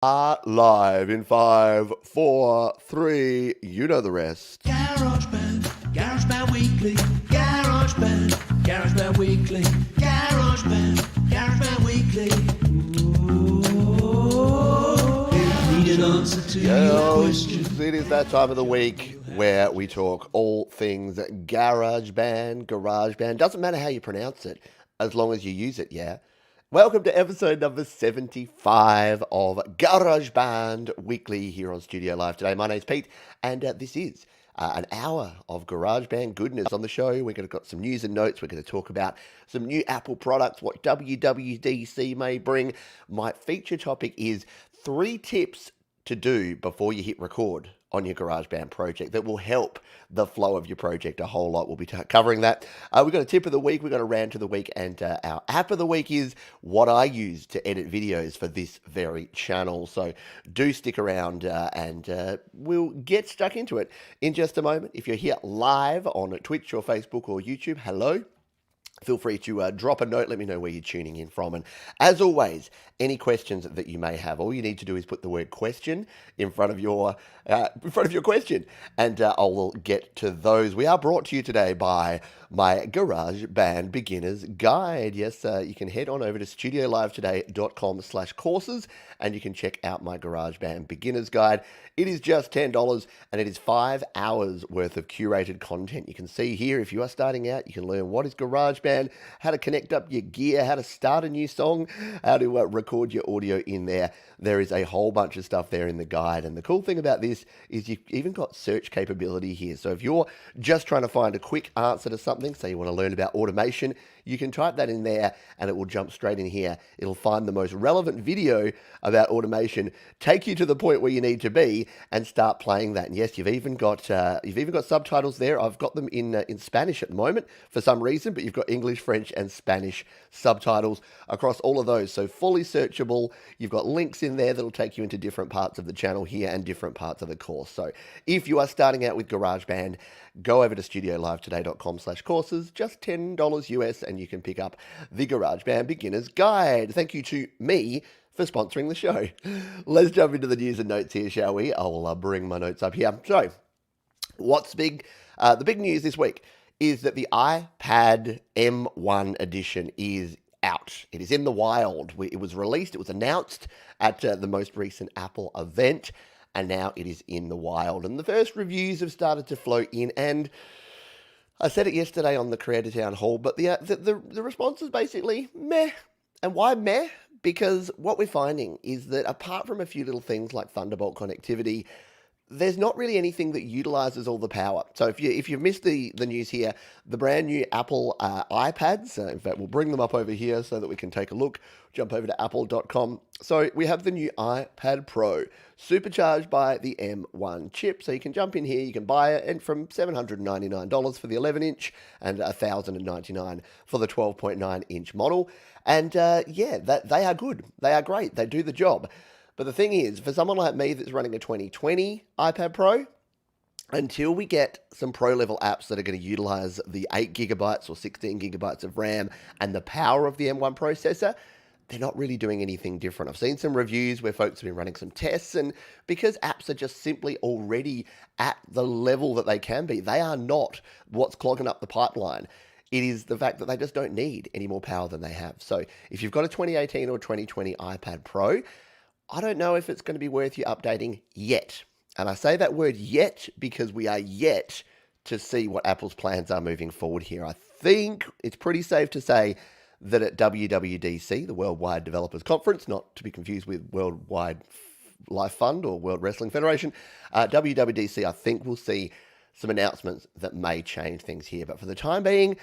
Are live in 5, 4, 3, you know the rest. GarageBand, GarageBand Weekly, GarageBand Weekly, GarageBand Weekly. Ooh, need an answer to your question. It is that time of the week where we talk all things GarageBand. Doesn't matter how you pronounce it, as long as you use it, yeah? Welcome to episode number 75 of GarageBand Weekly here on Studio Live today. My name's Pete, and this is an hour of GarageBand goodness on the show. We're going to got some news and notes. We're going to talk about some new Apple products, what WWDC may bring. My feature topic is 3 tips to do before you hit record on your GarageBand project that will help the flow of your project a whole lot. We'll be covering that. We've got a tip of the week, we've got a rant of the week, and our app of the week is what I use to edit videos for this very channel. So do stick around and we'll get stuck into it in just a moment. If you're here live on Twitch or Facebook or YouTube, hello. Feel free to drop a note, let me know where you're tuning in from. And as always, any questions that you may have, all you need to do is put the word question in front of your question, and I will get to those. We are brought to you today by my GarageBand Beginner's Guide. Yes, you can head on over to studiolivetoday.com/courses, and you can check out my GarageBand Beginner's Guide. It is just $10, and it is 5 hours worth of curated content. You can see here, if you are starting out, you can learn what is GarageBand, how to connect up your gear, how to start a new song, how to record your audio in there. There is a whole bunch of stuff there in the guide, and the cool thing about this is you've even got search capability here. So if you're just trying to find a quick answer to something, say you want to learn about automation, you can type that in there and it will jump straight in here. It'll find the most relevant video about automation, take you to the point where you need to be, and start playing that. And yes, you've even got subtitles there. I've got them in Spanish at the moment for some reason, but you've got English, French, and Spanish subtitles across all of those. So fully searchable. You've got links in there that'll take you into different parts of the channel here and different parts of the course. So if you are starting out with GarageBand, go over to studiolivetoday.com/courses, just $10 US, and you can pick up the GarageBand Beginner's Guide. Thank you to me for sponsoring the show. Let's jump into the news and notes here, shall we? I will bring my notes up here. So, what's big? The big news this week is that the iPad M1 edition is out. It is in the wild. It was released, it was announced at the most recent Apple event, and now it is in the wild. And the first reviews have started to flow in, and I said it yesterday on the Creator Town Hall, but the response is basically meh. And why meh? Because what we're finding is that apart from a few little things like Thunderbolt connectivity, there's not really anything that utilizes all the power. So if you've missed the news here, the brand new Apple iPads, in fact, we'll bring them up over here so that we can take a look. Jump over to apple.com. So we have the new iPad Pro, supercharged by the M1 chip. So you can jump in here, you can buy it, and from $799 for the 11-inch and $1,099 for the 12.9-inch model. And they are good. They are great. They do the job. But the thing is, for someone like me that's running a 2020 iPad Pro, until we get some pro-level apps that are going to utilize the 8 gigabytes or 16 gigabytes of RAM and the power of the M1 processor, they're not really doing anything different. I've seen some reviews where folks have been running some tests, and because apps are just simply already at the level that they can be, they are not what's clogging up the pipeline. It is the fact that they just don't need any more power than they have. So if you've got a 2018 or 2020 iPad Pro, I don't know if it's going to be worth you updating yet. And I say that word yet because we are yet to see what Apple's plans are moving forward here. I think it's pretty safe to say that at WWDC, the Worldwide Developers Conference, not to be confused with Worldwide Life Fund or World Wrestling Federation, WWDC, I think we'll see some announcements that may change things here. But for the time being,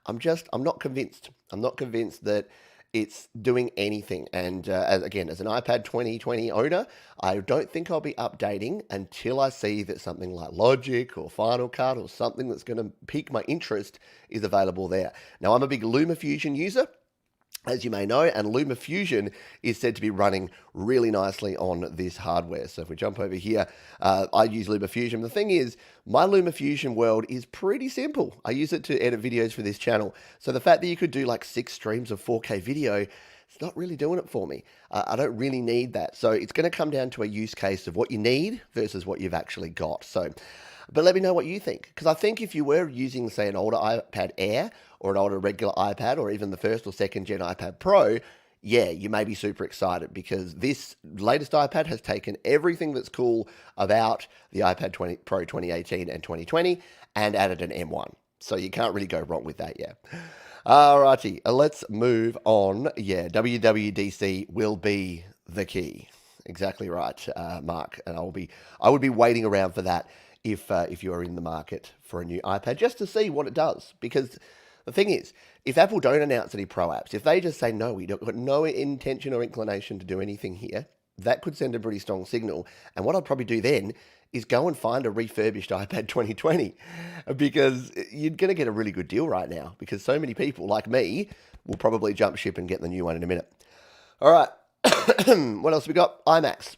I'm not convinced. I'm not convinced that it's doing anything. And as an iPad 2020 owner, I don't think I'll be updating until I see that something like Logic or Final Cut or something that's going to pique my interest is available there. Now, I'm a big LumaFusion user, as you may know, and LumaFusion is said to be running really nicely on this hardware. So if we jump over here, I use LumaFusion. The thing is, my LumaFusion world is pretty simple. I use it to edit videos for this channel. So the fact that you could do like 6 streams of 4K video it's not really doing it for me. I don't really need that. So it's going to come down to a use case of what you need versus what you've actually got. So, but let me know what you think. Because I think if you were using, say, an older iPad Air or an older regular iPad or even the first or second gen iPad Pro, yeah, you may be super excited because this latest iPad has taken everything that's cool about the iPad Pro 2018 and 2020 and added an M1. So you can't really go wrong with that, yeah. Alrighty, let's move on. Yeah, WWDC will be the key. Exactly right, Mark. And I would be waiting around for that if you are in the market for a new iPad just to see what it does. Because the thing is, if Apple don't announce any Pro apps, if they just say no, we don't got no intention or inclination to do anything here, that could send a pretty strong signal. And what I'd probably do then is go and find a refurbished iPad 2020 because you're going to get a really good deal right now because so many people like me will probably jump ship and get the new one in a minute. All right. What else we got? iMacs.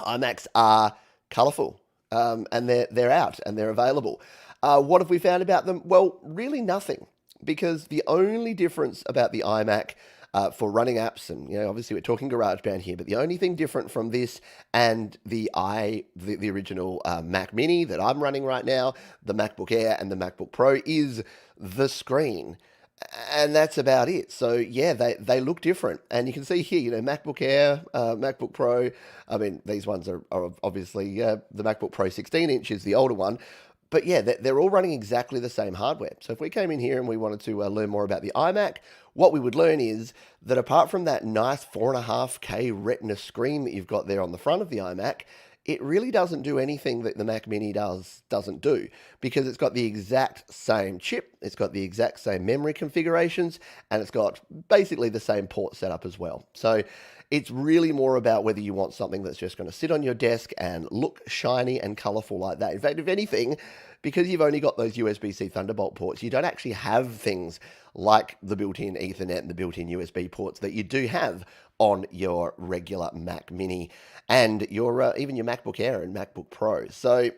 iMacs are colourful and they're out and they're available. What have we found about them? Well, really nothing because the only difference about the iMac for running apps, and obviously we're talking GarageBand here, but the only thing different from this and the original Mac Mini that I'm running right now, the MacBook Air and the MacBook Pro, is the screen. And that's about it. So yeah, they look different, and you can see here, MacBook Air, MacBook Pro. I mean, these ones are obviously the MacBook Pro 16-inch is the older one. But yeah, they're all running exactly the same hardware. So if we came in here and we wanted to learn more about the iMac, what we would learn is that apart from that nice 4.5K Retina screen that you've got there on the front of the iMac, it really doesn't do anything that the Mac Mini doesn't do because it's got the exact same chip, it's got the exact same memory configurations, and it's got basically the same port setup as well. So it's really more about whether you want something that's just going to sit on your desk and look shiny and colorful like that. In fact, if anything, because you've only got those USB-C Thunderbolt ports, you don't actually have things like the built-in Ethernet and the built-in USB ports that you do have on your regular Mac Mini and your even your MacBook Air and MacBook Pro. So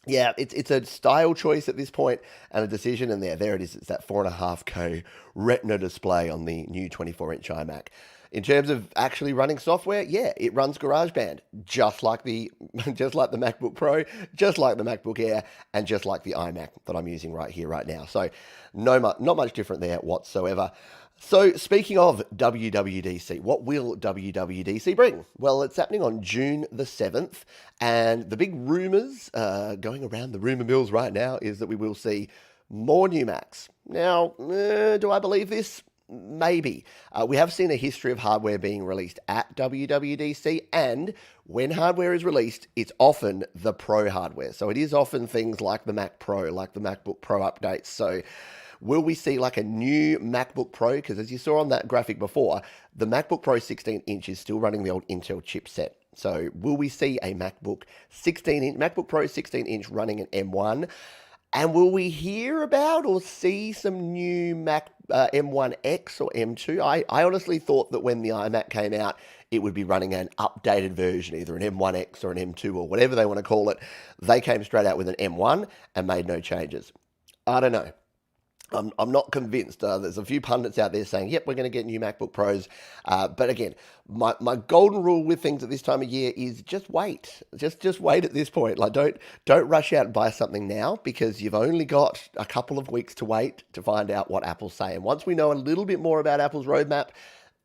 yeah, it's a style choice at this point and a decision, and there it is. It's that 4.5K Retina display on the new 24-inch iMac. In terms of actually running software, yeah, it runs GarageBand, just like the MacBook Pro, just like the MacBook Air, and just like the iMac that I'm using right here, right now. So not much different there whatsoever. So speaking of WWDC, what will WWDC bring? Well, it's happening on June the 7th, and the big rumors going around the rumor mills right now is that we will see more new Macs. Now, do I believe this? Maybe. We have seen a history of hardware being released at WWDC, and when hardware is released, it's often the Pro hardware. So it is often things like the Mac Pro, like the MacBook Pro updates. So will we see like a new MacBook Pro? Because as you saw on that graphic before, the MacBook Pro 16-inch is still running the old Intel chipset. So will we see a MacBook Pro 16-inch running an M1? And will we hear about or see some new Mac M1X or M2? I honestly thought that when the iMac came out, it would be running an updated version, either an M1X or an M2 or whatever they want to call it. They came straight out with an M1 and made no changes. I don't know. I'm not convinced. There's a few pundits out there saying, yep, we're going to get new MacBook Pros. But again, my golden rule with things at this time of year is just wait. Just wait at this point. Like don't rush out and buy something now because you've only got a couple of weeks to wait to find out what Apple's saying. Once we know a little bit more about Apple's roadmap,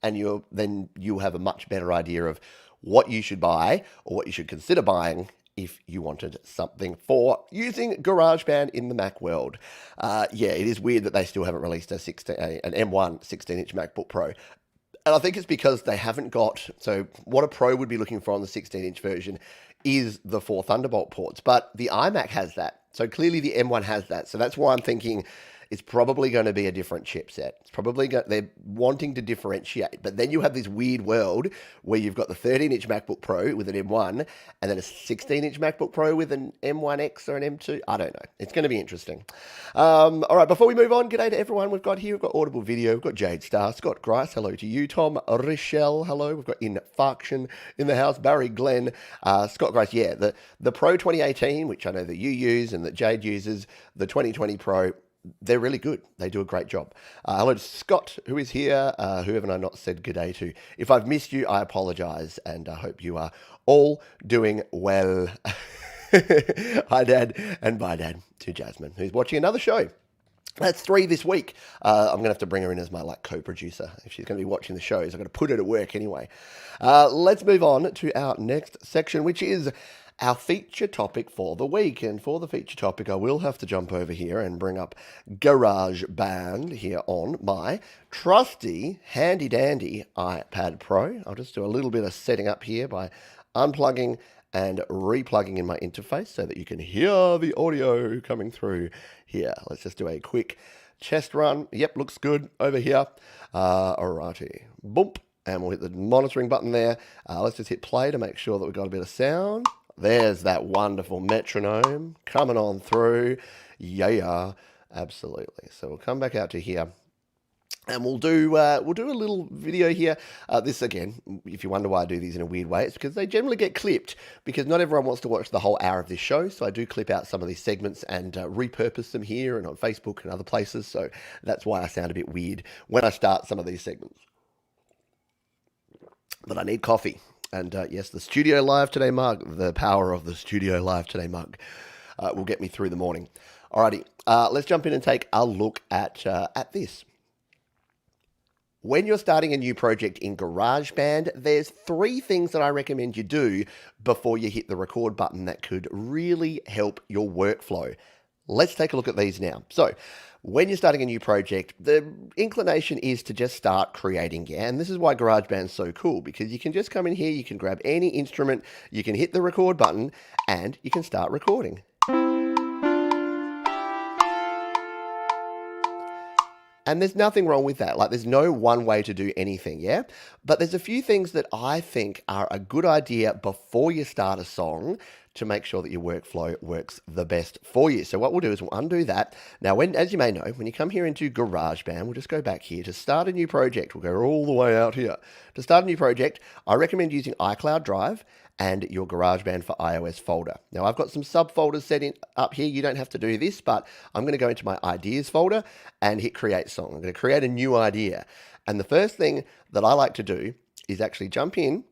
and then you'll have a much better idea of what you should buy or what you should consider buying if you wanted something for using GarageBand in the Mac world. Yeah, it is weird that they still haven't released an M1 16-inch MacBook Pro. And I think it's because they haven't got... So what a Pro would be looking for on the 16-inch version is the 4 Thunderbolt ports. But the iMac has that. So clearly the M1 has that. So that's why I'm thinking it's probably going to be a different chipset. It's probably they're wanting to differentiate. But then you have this weird world where you've got the 13-inch MacBook Pro with an M1 and then a 16-inch MacBook Pro with an M1X or an M2. I don't know. It's going to be interesting. All right, before we move on, g'day to everyone we've got here. We've got Audible Video. We've got Jade Star, Scott Grice. Hello to you. Tom Rochelle. Hello. We've got Infarction in the house. Barry Glenn. Scott Grice. Yeah, the Pro 2018, which I know that you use and that Jade uses, the 2020 Pro, they're really good. They do a great job. Hello to Scott, who is here. Who haven't I not said good day to? If I've missed you, I apologize, and I hope you are all doing well. Hi, Dad, and bye, Dad, to Jasmine, who's watching another show. That's 3 this week. I'm going to have to bring her in as my co-producer. If she's going to be watching the shows, I've got to put her to work anyway. Let's move on to our next section, which is our feature topic for the week. And for the feature topic, I will have to jump over here and bring up GarageBand here on my trusty, handy-dandy iPad Pro. I'll just do a little bit of setting up here by unplugging and replugging in my interface so that you can hear the audio coming through here. Let's just do a quick test run. Yep, looks good over here. Alrighty, boom, and we'll hit the monitoring button there. Let's just hit play to make sure that we've got a bit of sound. There's that wonderful metronome coming on through. Yeah, absolutely. So we'll come back out to here. And we'll do a little video here. This, again, if you wonder why I do these in a weird way, it's because they generally get clipped, because not everyone wants to watch the whole hour of this show. So I do clip out some of these segments and repurpose them here and on Facebook and other places. So that's why I sound a bit weird when I start some of these segments. But I need coffee. And yes, the Studio Live Today mug, the power of the Studio Live Today mug, will get me through the morning. Alrighty, let's jump in and take a look at this. When you're starting a new project in GarageBand, there's 3 things that I recommend you do before you hit the record button that could really help your workflow. Let's take a look at these now. So, when you're starting a new project, the inclination is to just start creating. Yeah? And this is why GarageBand's so cool, because you can just come in here, you can grab any instrument, you can hit the record button, and you can start recording. And there's nothing wrong with that. Like, there's no one way to do anything, yeah? But there's a few things that I think are a good idea before you start a song to make sure that your workflow works the best for you. So what we'll do is we'll undo that. Now, as you may know, when you come here into GarageBand, we'll just go back here to start a new project. We'll go all the way out here. To start a new project, I recommend using iCloud Drive and your GarageBand for iOS folder. Now, I've got some subfolders set up here. You don't have to do this, but I'm going to go into my ideas folder and hit create song. I'm going to create a new idea. And the first thing that I like to do is actually jump in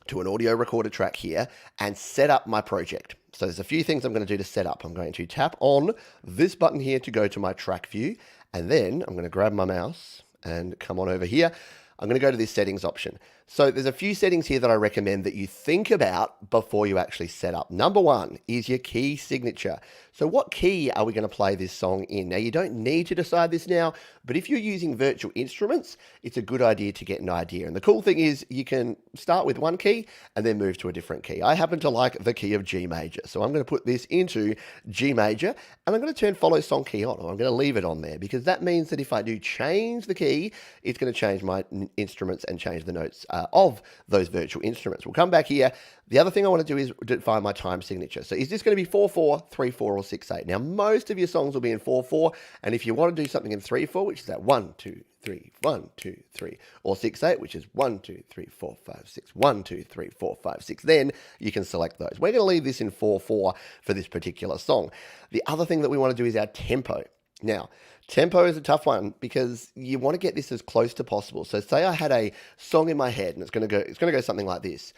to an audio recorder track here and set up my project. So there's a few things I'm going to do to set up. I'm going to tap on this button here to go to my track view, and then I'm going to grab my mouse and come on over here. I'm going to go to this settings option. So there's a few settings here that I recommend that you think about before you actually set up. Number 1 is your key signature. So what key are we going to play this song in? Now, you don't need to decide this now, but if you're using virtual instruments, it's a good idea to get an idea. And the cool thing is you can start with one key and then move to a different key. I happen to like the key of G major. So I'm going to put this into G major, and I'm going to turn follow song key on, or I'm going to leave it on there, because that means that if I do change the key, it's going to change my instruments and change the notes of those virtual instruments. We'll come back here. The other thing I want to do is define my time signature. So is this going to be 4/4, 3/4, or 6/8? Now, most of your songs will be in 4/4, and if you want to do something in 3/4, which is that 1, 2, 3, 1, 2, 3, or 6/8, which is 1, 2, 3, 4, 5, 6, 1, 2, 3, 4, 5, 6, then you can select those. We're going to leave this in 4/4 for this particular song. The other thing that we want to do is our tempo. Now, tempo is a tough one because you want to get this as close to possible. So say I had a song in my head and it's going to go something like this.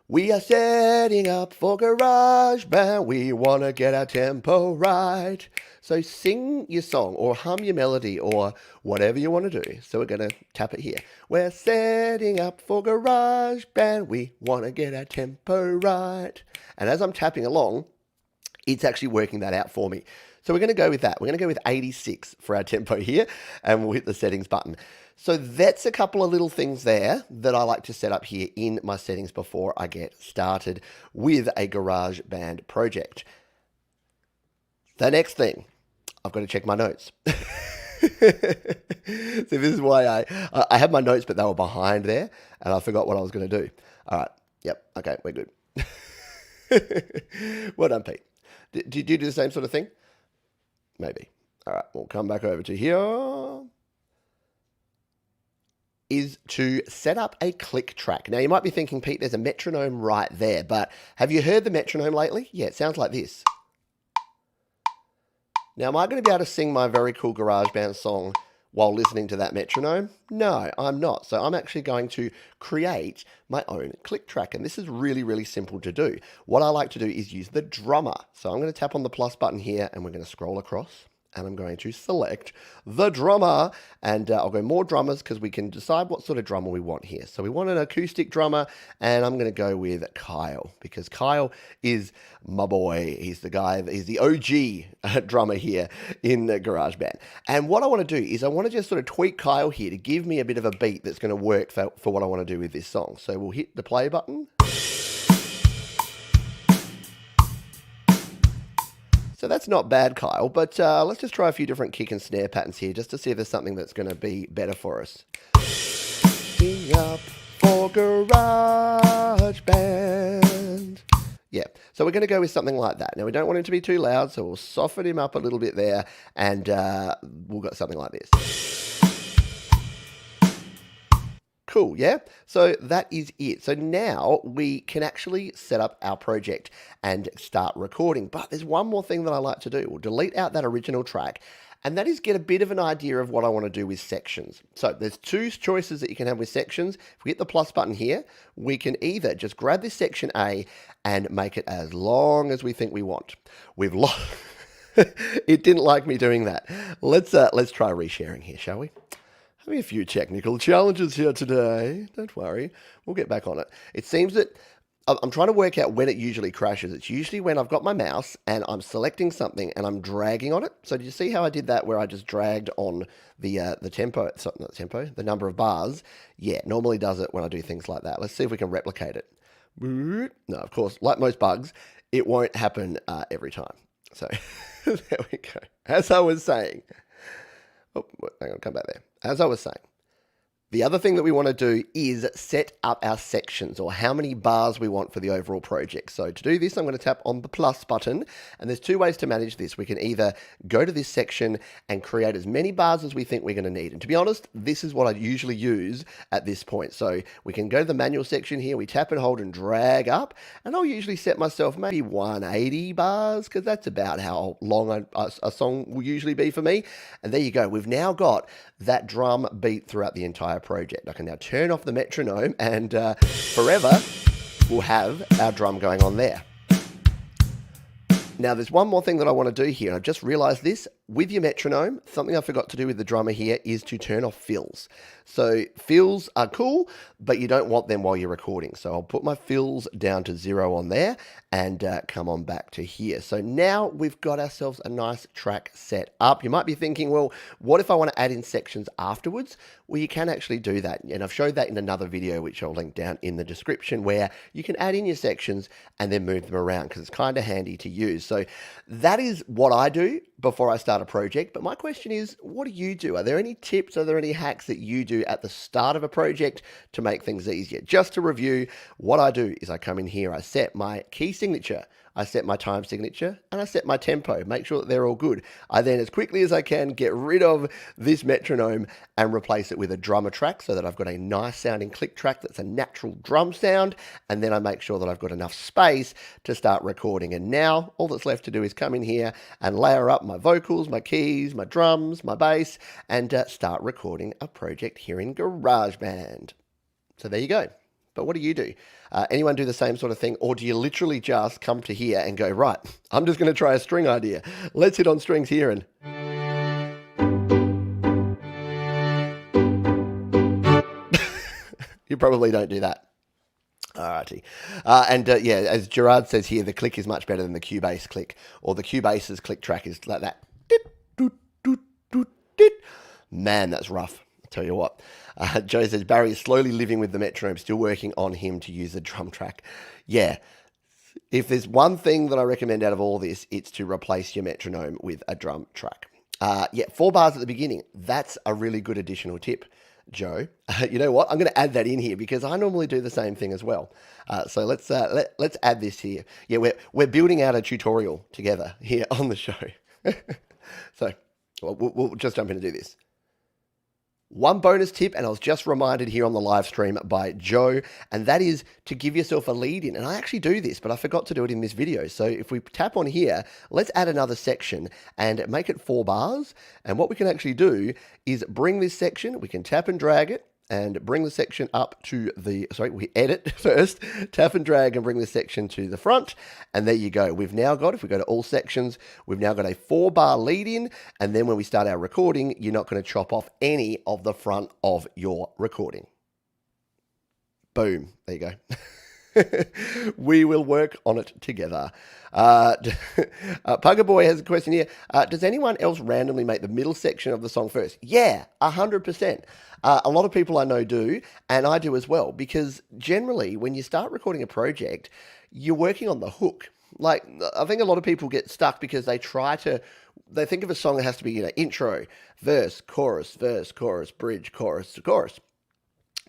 We are setting up for GarageBand. We want to get our tempo right. So sing your song or hum your melody or whatever you want to do. So we're going to tap it here. We're setting up for GarageBand. We want to get our tempo right. And as I'm tapping along, it's actually working that out for me. So we're going to go with that. We're going to go with 86 for our tempo here, and we'll hit the settings button. So that's a couple of little things there that I like to set up here in my settings before I get started with a GarageBand project. The next thing, I've got to check my notes. So this is why I had my notes, but they were behind there, and I forgot what I was going to do. All right. Yep. Okay, we're good. Well done, Pete. Do you do the same sort of thing? Maybe. All right, we'll come back over to here. Is to set up a click track. Now, you might be thinking, Pete, there's a metronome right there, but have you heard the metronome lately? Yeah, it sounds like this. Now, am I going to be able to sing my very cool GarageBand song while listening to that metronome? No, I'm not. So I'm actually going to create my own click track. And this is really, really simple to do. What I like to do is use the drummer. So I'm going to tap on the plus button here and we're going to scroll across. And I'm going to select the drummer, and I'll go more drummers because we can decide what sort of drummer we want here. So we want an acoustic drummer, and I'm going to go with Kyle because Kyle is my boy. He's the guy, he's the OG drummer here in GarageBand. And what I want to do is I want to just sort of tweak Kyle here to give me a bit of a beat that's going to work for what I want to do with this song. So we'll hit the play button. So that's not bad, Kyle, but let's just try a few different kick and snare patterns here just to see if there's something that's going to be better for us. Sing up for GarageBand. Yeah, so we're going to go with something like that. Now, we don't want him to be too loud, so we'll soften him up a little bit there, and we'll got something like this. Cool, yeah? So that is it. So now we can actually set up our project and start recording. But there's one more thing that I like to do. We'll delete out that original track, and that is get a bit of an idea of what I want to do with sections. So there's two choices that you can have with sections. If we hit the plus button here, we can either just grab this section A and make it as long as we think we want. It didn't like me doing that. Let's try resharing here, shall we? Having a few technical challenges here today. Don't worry, we'll get back on it. It seems that I'm trying to work out when it usually crashes. It's usually when I've got my mouse and I'm selecting something and I'm dragging on it. So do you see how I did that where I just dragged on the tempo, sorry, not the tempo, the number of bars? Yeah, it normally does it when I do things like that. Let's see if we can replicate it. No, of course, like most bugs, it won't happen every time. So there we go. As I was saying, oh, hang on, come back there. As I was saying, the other thing that we want to do is set up our sections or how many bars we want for the overall project. So to do this, I'm going to tap on the plus button, and there's two ways to manage this. We can either go to this section and create as many bars as we think we're going to need. And to be honest, this is what I usually use at this point. So we can go to the manual section here, we tap and hold and drag up, and I'll usually set myself maybe 180 bars because that's about how long a song will usually be for me. And there you go. We've now got that drum beat throughout the entire project. I can now turn off the metronome and forever we'll have our drum going on there. Now there's one more thing that I want to do here. I've just realized this. With your metronome, something I forgot to do with the drummer here is to turn off fills. So fills are cool, but you don't want them while you're recording. So I'll put my fills down to 0 on there and come on back to here. So now we've got ourselves a nice track set up. You might be thinking, well, what if I want to add in sections afterwards? Well, you can actually do that. And I've showed that in another video, which I'll link down in the description, where you can add in your sections and then move them around because it's kind of handy to use. So that is what I do before I start a project. But my question is, what do you do? Are there any tips? Are there any hacks that you do at the start of a project to make things easier? Just to review, what I do is I come in here, I set my key signature, I set my time signature, and I set my tempo. Make sure that they're all good. I then, as quickly as I can, get rid of this metronome and replace it with a drummer track so that I've got a nice sounding click track that's a natural drum sound. And then I make sure that I've got enough space to start recording. And now all that's left to do is come in here and layer up my vocals, my keys, my drums, my bass, and start recording a project here in GarageBand. So there you go. But what do you do? Anyone do the same sort of thing? Or do you literally just come to here and go, right, I'm just going to try a string idea. Let's hit on strings here and... You probably don't do that. Alrighty. Yeah, as Gerard says here, the click is much better than the Cubase click, or the Cubase's click track is like that. Man, that's rough. I'll tell you what. Joe says, Barry is slowly living with the metronome, still working on him to use the drum track. Yeah, if there's one thing that I recommend out of all this, it's to replace your metronome with a drum track. 4 bars at the beginning. That's a really good additional tip, Joe. You know what? I'm going to add that in here because I normally do the same thing as well. So let's add this here. Yeah, we're building out a tutorial together here on the show. So we'll just jump in and do this. One bonus tip, and I was just reminded here on the live stream by Joe, and that is to give yourself a lead in. And I actually do this, but I forgot to do it in this video. So if we tap on here, let's add another section and make it 4 bars. And what we can actually do is bring this section, we can tap and drag it, and bring the section up to the, we edit first, tap and drag and bring the section to the front, and there you go. We've now got, if we go to all sections, we've now got a 4-bar lead in, and then when we start our recording, you're not going to chop off any of the front of your recording. Boom, there you go. We will work on it together. Pugger Boy has a question here. Does anyone else randomly make the middle section of the song first? Yeah, 100%. A lot of people I know do, and I do as well, because generally when you start recording a project, you're working on the hook. Like, I think a lot of people get stuck because they think of a song that has to be, intro, verse, chorus, bridge, chorus, chorus.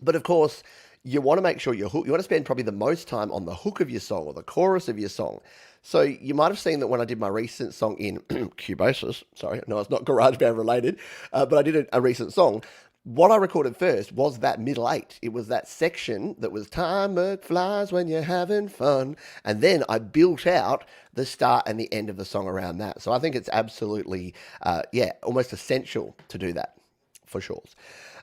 But of course, you want to make sure your hook, you want to spend probably the most time on the hook of your song or the chorus of your song. So you might have seen that when I did my recent song in Cubosis, sorry, no, it's not GarageBand related, but I did a recent song. What I recorded first was that middle 8. It was that section that was time flies when you're having fun. And then I built out the start and the end of the song around that. So I think it's absolutely, almost essential to do that. For sure.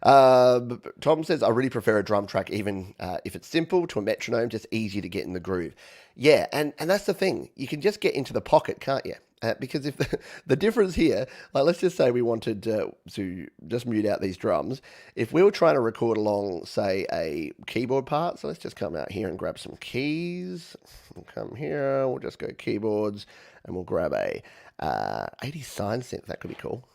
Tom says, I really prefer a drum track, even if it's simple, to a metronome, just easy to get in the groove. Yeah, and that's the thing. You can just get into the pocket, can't you? Because if the difference here, like let's just say we wanted to just mute out these drums. If we were trying to record along, say, a keyboard part, so let's just come out here and grab some keys. We'll come here, we'll just go keyboards, and we'll grab a 80s sine synth. That could be cool.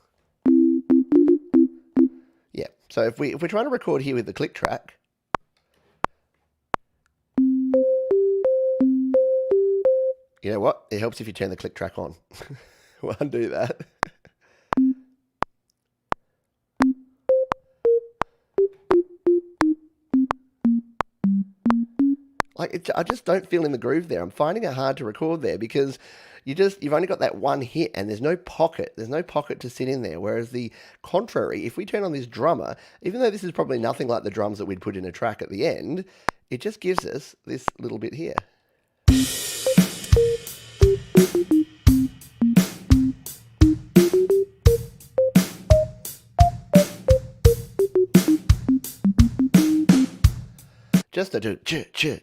Yeah, so if we're trying to record here with the click track, you know what? It helps if you turn the click track on. We'll undo that. I just don't feel in the groove there. I'm finding it hard to record there because you've only got that one hit and there's no pocket. There's no pocket to sit in there. Whereas the contrary, if we turn on this drummer, even though this is probably nothing like the drums that we'd put in a track at the end, it just gives us this little bit here.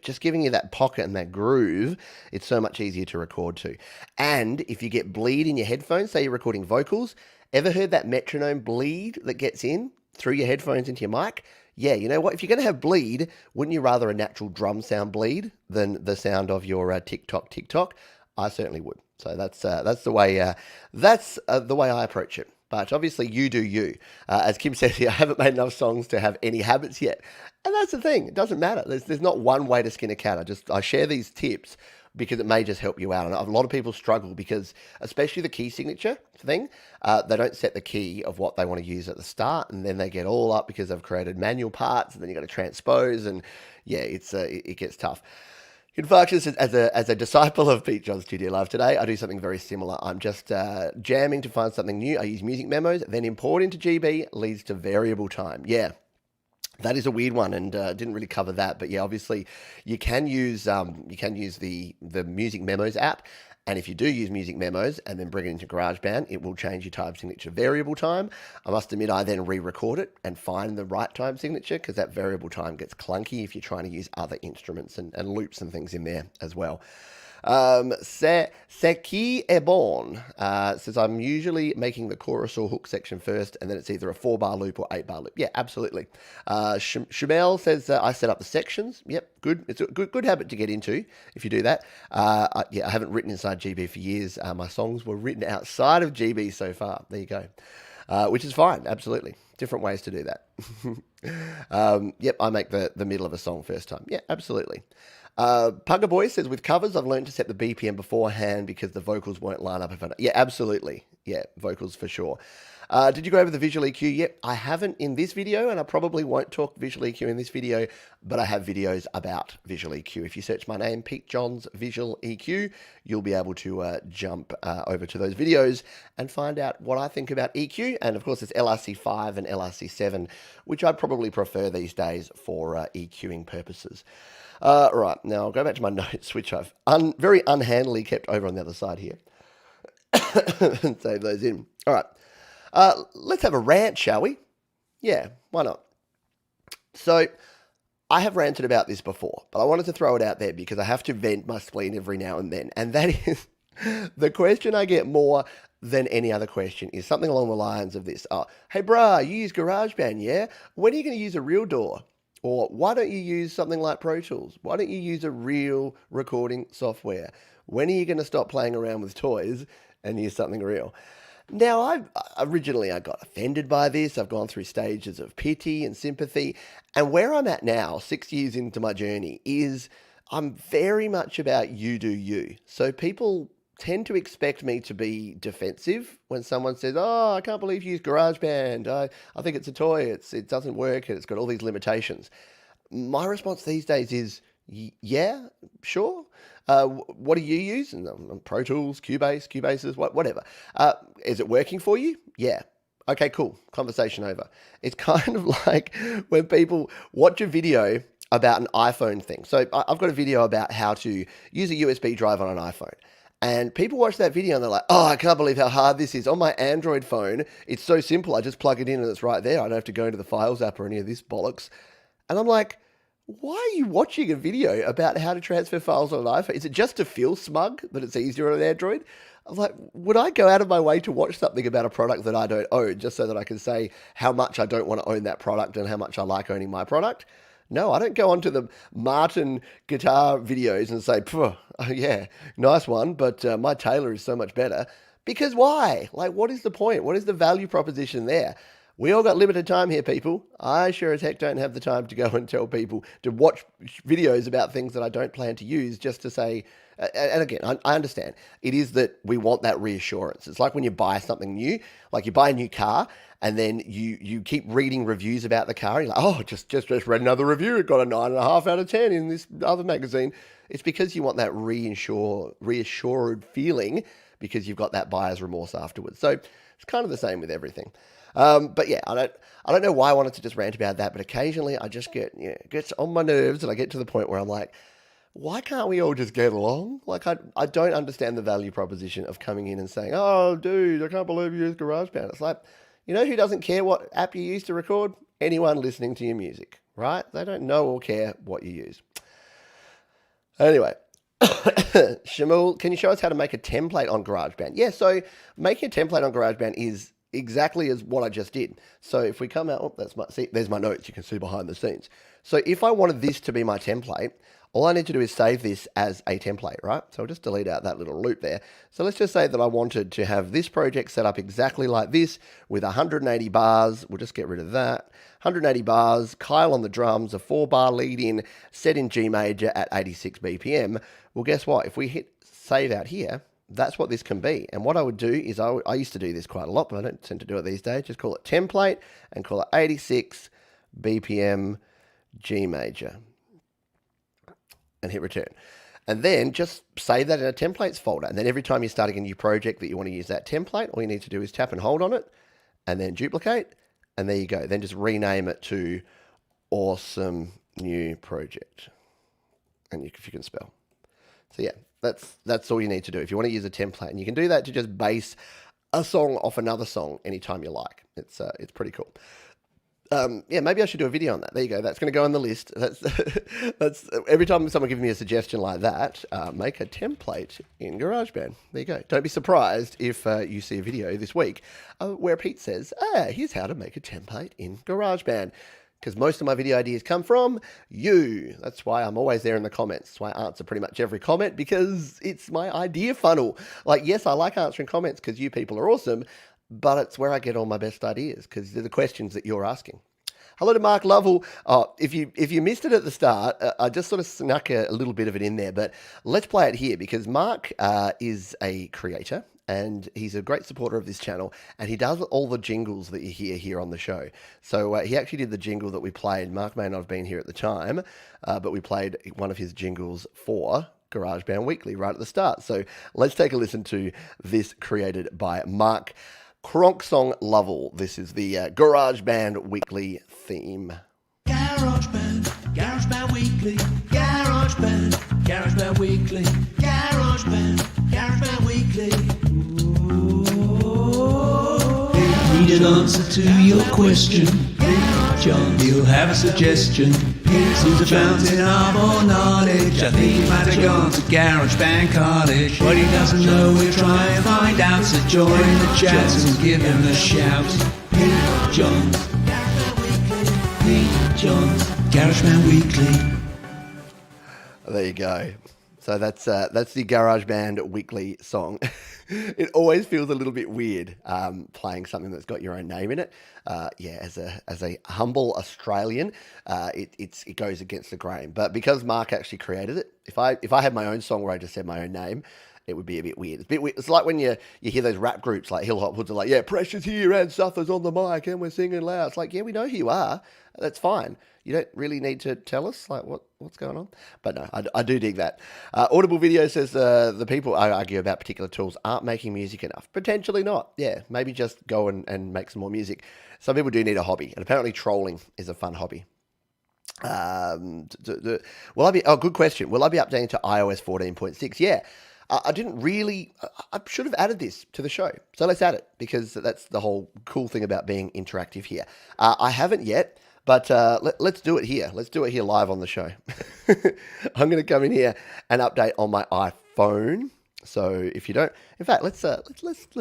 Just giving you that pocket and that groove, it's so much easier to record to. And if you get bleed in your headphones, say you're recording vocals, ever heard that metronome bleed that gets in through your headphones into your mic? Yeah, you know what? If you're going to have bleed, wouldn't you rather a natural drum sound bleed than the sound of your tick-tock, tick-tock? I certainly would. So that's the way I approach it. But obviously you do you. As Kim says here, I haven't made enough songs to have any habits yet. And that's the thing. It doesn't matter. There's not one way to skin a cat. I share these tips because it may just help you out. And a lot of people struggle because, especially the key signature thing, they don't set the key of what they want to use at the start. And then they get all up because they've created manual parts. And then you've got to transpose. And yeah, it gets tough. Infarction says, as a disciple of Pete John Studio Live today, I do something very similar. I'm just jamming to find something new. I use music memos, then import into GB, leads to variable time. Yeah, that is a weird one, and didn't really cover that. But yeah, obviously you can use the music memos app. And if you do use music memos and then bring it into GarageBand, it will change your time signature variable time. I must admit, I then re-record it and find the right time signature because that variable time gets clunky if you're trying to use other instruments and loops and things in there as well. C'est qui est bon says, I'm usually making the chorus or hook section first, and then it's either a 4-bar loop or 8-bar loop. Yeah, absolutely. Shamel says, I set up the sections. Yep, good. It's a good habit to get into if you do that. I haven't written inside GB for years. My songs were written outside of GB so far. There you go. Which is fine, absolutely. Different ways to do that. Yep, I make the middle of a song first time. Yeah, absolutely. Pugger Boy says, with covers, I've learned to set the BPM beforehand because the vocals won't line up. Yeah, absolutely. Yeah, vocals for sure. Did you go over the visual EQ? Yep, I haven't in this video, and I probably won't talk visual EQ in this video, but I have videos about visual EQ. If you search my name, Pete Johns Visual EQ, you'll be able to jump over to those videos and find out what I think about EQ. And of course, it's LRC5 and LRC7, which I'd probably prefer these days for EQing purposes. Right, now I'll go back to my notes, which I've very unhandily kept over on the other side here. And save those in. All right. Let's have a rant, shall we? Yeah, why not? So, I have ranted about this before, but I wanted to throw it out there because I have to vent my spleen every now and then. And that is, the question I get more than any other question is something along the lines of this. Oh, hey, brah, you use GarageBand, yeah? When are you going to use a real DAW? Or why don't you use something like Pro Tools? Why don't you use a real recording software? When are you going to stop playing around with toys and use something real? Now, I got offended by this. I've gone through stages of pity and sympathy. And where I'm at now, 6 years into my journey, is I'm very much about you do you. So people tend to expect me to be defensive when someone says, oh, I can't believe you use GarageBand. I think it's a toy. It doesn't work and it's got all these limitations. My response these days is, yeah, sure. What do you use? Pro Tools, Cubases, whatever. Is it working for you? Yeah. Okay, cool. Conversation over. It's kind of like when people watch a video about an iPhone thing. So I've got a video about how to use a USB drive on an iPhone. And people watch that video and they're like, oh, I can't believe how hard this is. On my Android phone, it's so simple. I just plug it in and it's right there. I don't have to go into the Files app or any of this bollocks. And I'm like, why are you watching a video about how to transfer files on an iPhone? Is it just to feel smug that it's easier on an Android? I'm like, would I go out of my way to watch something about a product that I don't own just so that I can say how much I don't want to own that product and how much I like owning my product? No, I don't go onto the Martin guitar videos and say, oh, yeah, nice one, but my Taylor is so much better. Because why? Like, what is the point? What is the value proposition there? We all got limited time here, people. I sure as heck don't have the time to go and tell people to watch videos about things that I don't plan to use just to say, and again, I understand. It is that we want that reassurance. It's like when you buy something new, like you buy a new car and then you keep reading reviews about the car. You're like, oh, just read another review. It got a 9.5 out of 10 in this other magazine. It's because you want that reassured feeling because you've got that buyer's remorse afterwards. So it's kind of the same with everything. But yeah, I don't know why I wanted to just rant about that, but occasionally I just it gets on my nerves and I get to the point where I'm like, why can't we all just get along? Like, I don't understand the value proposition of coming in and saying, oh, dude, I can't believe you use GarageBand. It's like, you know who doesn't care what app you use to record? Anyone listening to your music, right? They don't know or care what you use. Anyway, Shamul, can you show us how to make a template on GarageBand? Yeah, so making a template on GarageBand is exactly as what I just did. So if we come out, there's my notes. You can see behind the scenes. So if I wanted this to be my template, all I need to do is save this as a template, right? So I'll just delete out that little loop there. So let's just say that I wanted to have this project set up exactly like this with 180 bars. We'll just get rid of that. 180 bars, Kyle on the drums, a 4-bar lead in, set in G major at 86 BPM. Well, guess what? If we hit save out here, that's what this can be. And what I would do is I used to do this quite a lot, but I don't tend to do it these days. Just call it template and call it 86 BPM G major and hit return. And then just save that in a templates folder. And then every time you're starting a new project that you want to use that template, all you need to do is tap and hold on it and then duplicate. And there you go. Then just rename it to awesome new project. And if you can spell. So yeah, that's all you need to do if you want to use a template. And you can do that to just base a song off another song anytime you like. It's pretty cool. Yeah, maybe I should do a video on that. There you go. That's going to go on the list. That's every time someone gives me a suggestion like that, make a template in GarageBand. There you go. Don't be surprised if you see a video this week where Pete says, here's how to make a template in GarageBand. Because most of my video ideas come from you. That's why I'm always there in the comments. That's why I answer pretty much every comment, because it's my idea funnel. Like, yes, I like answering comments because you people are awesome, but it's where I get all my best ideas because they're the questions that you're asking. Hello to Mark Lovell. If you missed it at the start, I just sort of snuck a little bit of it in there, but let's play it here because Mark is a creator and he's a great supporter of this channel, and he does all the jingles that you hear here on the show. So he actually did the jingle that we played. Mark may not have been here at the time, but we played one of his jingles for GarageBand Weekly right at the start. So let's take a listen to this, created by Mark Cronksong Lovell. This is the GarageBand Weekly theme. GarageBand Weekly, GarageBand Weekly, GarageBand Weekly. Ooh. Need an answer to your question, John, you'll have a suggestion. Who's a fountain of all knowledge? I think he might have gone to GarageBand College. What he doesn't know, we'll try and find out. So join the chat and give him a shout. Hey, John. Hey, John. GarageBand Weekly. There you go. So that's the GarageBand Weekly song. It always feels a little bit weird playing something that's got your own name in it. Yeah, as a humble Australian, it goes against the grain. But because Mark actually created it, if I had my own song where I just said my own name, it would be a bit weird. It's a bit weird. It's like when you hear those rap groups like Hill Hop Hoods are like, yeah, Pressure's here and Suffer's on the mic and we're singing loud. It's like, yeah, we know who you are. That's fine. You don't really need to tell us like what's going on. But no, I do dig that. Audible Video says the people I argue about particular tools aren't making music enough. Potentially not. Yeah, maybe just go and make some more music. Some people do need a hobby, and apparently trolling is a fun hobby. Will I be? Oh, good question. Will I be updating to iOS 14.6? Yeah. I didn't really, I should have added this to the show. So let's add it, because that's the whole cool thing about being interactive here. I haven't yet, but let's do it here. Let's do it here live on the show. I'm going to come in here and update on my iPhone. So if you don't, in fact, let's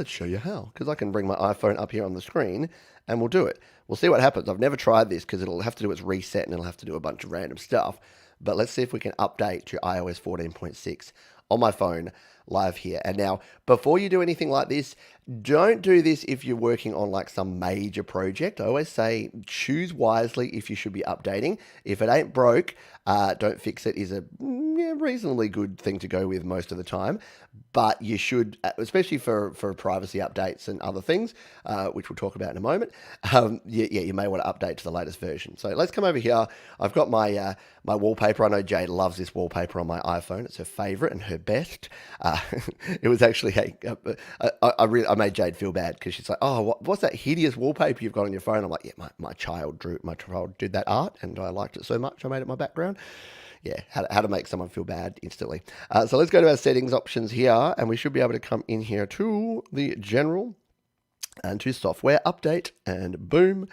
show you how, because I can bring my iPhone up here on the screen and we'll do it. We'll see what happens. I've never tried this because it'll have to do its reset and it'll have to do a bunch of random stuff. But let's see if we can update to iOS 14.6 on my phone live here. And now, before you do anything like this, don't do this if you're working on like some major project. I always say choose wisely if you should be updating. If it ain't broke, don't fix it is a reasonably good thing to go with most of the time. But you should, especially for privacy updates and other things, which we'll talk about in a moment, you may want to update to the latest version. So let's come over here. I've got my my wallpaper. I know Jade loves this wallpaper on my iPhone. It's her favorite and her best. It was actually, I made Jade feel bad because she's like, oh, what's that hideous wallpaper you've got on your phone? I'm like, yeah, my child did that art and I liked it so much I made it my background. Yeah, how to make someone feel bad instantly. So let's go to our settings options here, and we should be able to come in here to the general and to software update, and boom,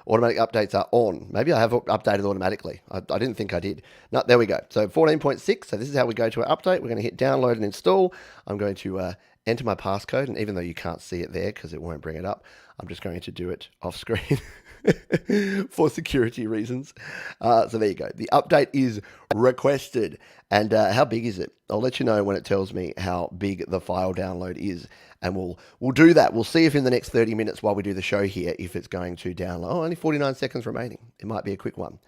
automatic updates are on. Maybe I have updated automatically. I didn't think I did. No, there we go. So 14.6. So this is how we go to our update. We're going to hit download and install. I'm going to enter my passcode, and even though you can't see it there because it won't bring it up, I'm just going to do it off screen. For security reasons. So there you go. The update is requested. And how big is it? I'll let you know when it tells me how big the file download is. And we'll do that. We'll see if in the next 30 minutes while we do the show here, if it's going to download. Oh, only 49 seconds remaining. It might be a quick one.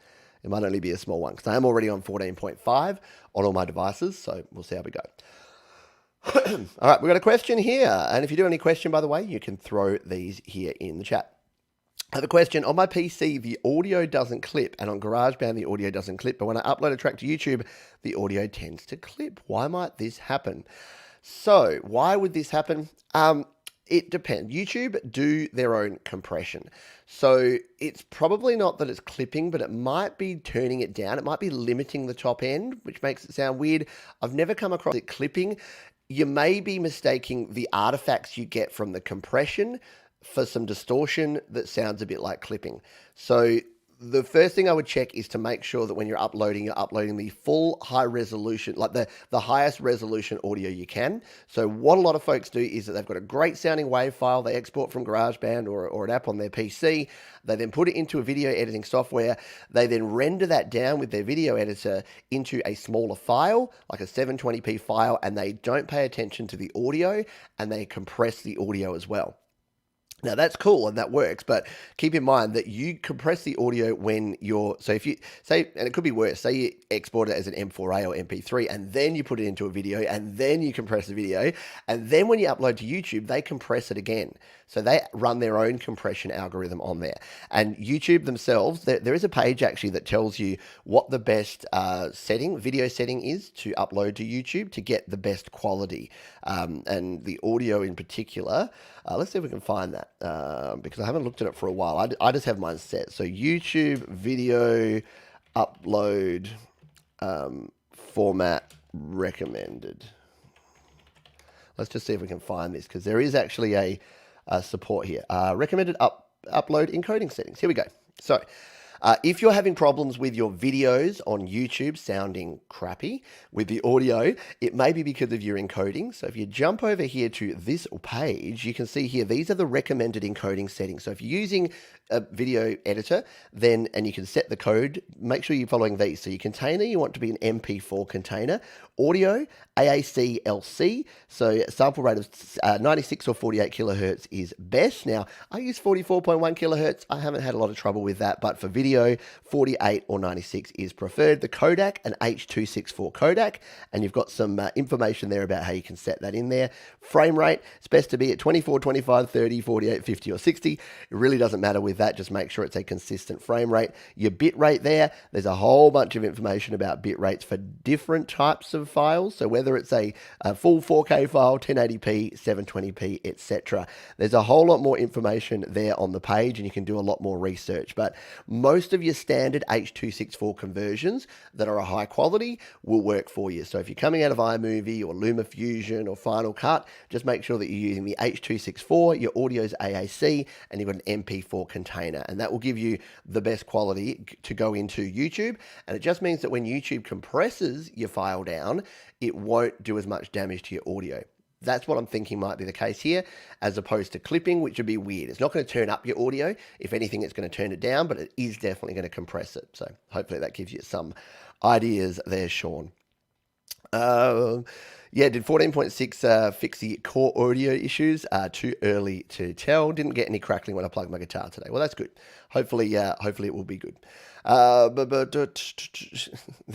It might only be a small one because I am already on 14.5 on all my devices. So we'll see how we go. All right, we've got a question here. And if you do any question, by the way, you can throw these here in the chat. I have a question. On my PC, the audio doesn't clip, and on GarageBand, the audio doesn't clip. But when I upload a track to YouTube, the audio tends to clip. Why might this happen? So why would this happen? It depends. YouTube do their own compression. So it's probably not that it's clipping, but it might be turning it down. It might be limiting the top end, which makes it sound weird. I've never come across it clipping. You may be mistaking the artifacts you get from the compression for some distortion that sounds a bit like clipping. So the first thing I would check is to make sure that when you're uploading the full high resolution, like the highest resolution audio you can. So what a lot of folks do is that they've got a great sounding WAV file they export from GarageBand or an app on their PC. They then put it into a video editing software. They then render that down with their video editor into a smaller file, like a 720p file, and they don't pay attention to the audio and they compress the audio as well. Now that's cool and that works, but keep in mind that you compress the audio when you're, so if you say, and it could be worse, say you export it as an M4A or MP3 and then you put it into a video and then you compress the video and then when you upload to YouTube, they compress it again. So they run their own compression algorithm on there. And YouTube themselves, there is a page actually that tells you what the best video setting is to upload to YouTube to get the best quality. And the audio in particular, let's see if we can find that because I haven't looked at it for a while. I just have mine set. So YouTube video upload format recommended. Let's just see if we can find this because there is actually a support here. Recommended upload encoding settings. Here we go. So if you're having problems with your videos on YouTube sounding crappy with the audio, it may be because of your encoding. So if you jump over here to this page, you can see here, these are the recommended encoding settings. So if you're using a video editor, then, and you can set the code, make sure you're following these. So your container, you want to be an MP4 container. Audio, AAC LC, so sample rate of 96 or 48 kilohertz is best. Now, I use 44.1 kilohertz. I haven't had a lot of trouble with that, but for video, 48 or 96 is preferred. The codec, an H.264 codec, and you've got some information there about how you can set that in there. Frame rate, it's best to be at 24, 25, 30, 48, 50, or 60. It really doesn't matter with that. Just make sure it's a consistent frame rate. Your bit rate there's a whole bunch of information about bit rates for different types of files. So whether it's a full 4K file, 1080p, 720p, etc. There's a whole lot more information there on the page and you can do a lot more research. But most of your standard H.264 conversions that are a high quality will work for you. So if you're coming out of iMovie or LumaFusion or Final Cut, just make sure that you're using the H.264, your audio's AAC, and you've got an MP4 container. And that will give you the best quality to go into YouTube. And it just means that when YouTube compresses your file down, it won't do as much damage to your audio. That's what I'm thinking might be the case here, as opposed to clipping, which would be weird. It's not going to turn up your audio. If anything, it's going to turn it down, but it is definitely going to compress it. So hopefully that gives you some ideas there, Sean. Yeah, did 14.6 fix the core audio issues? Too early to tell. Didn't get any crackling when I plugged my guitar today. Well, that's good. Hopefully it will be good. There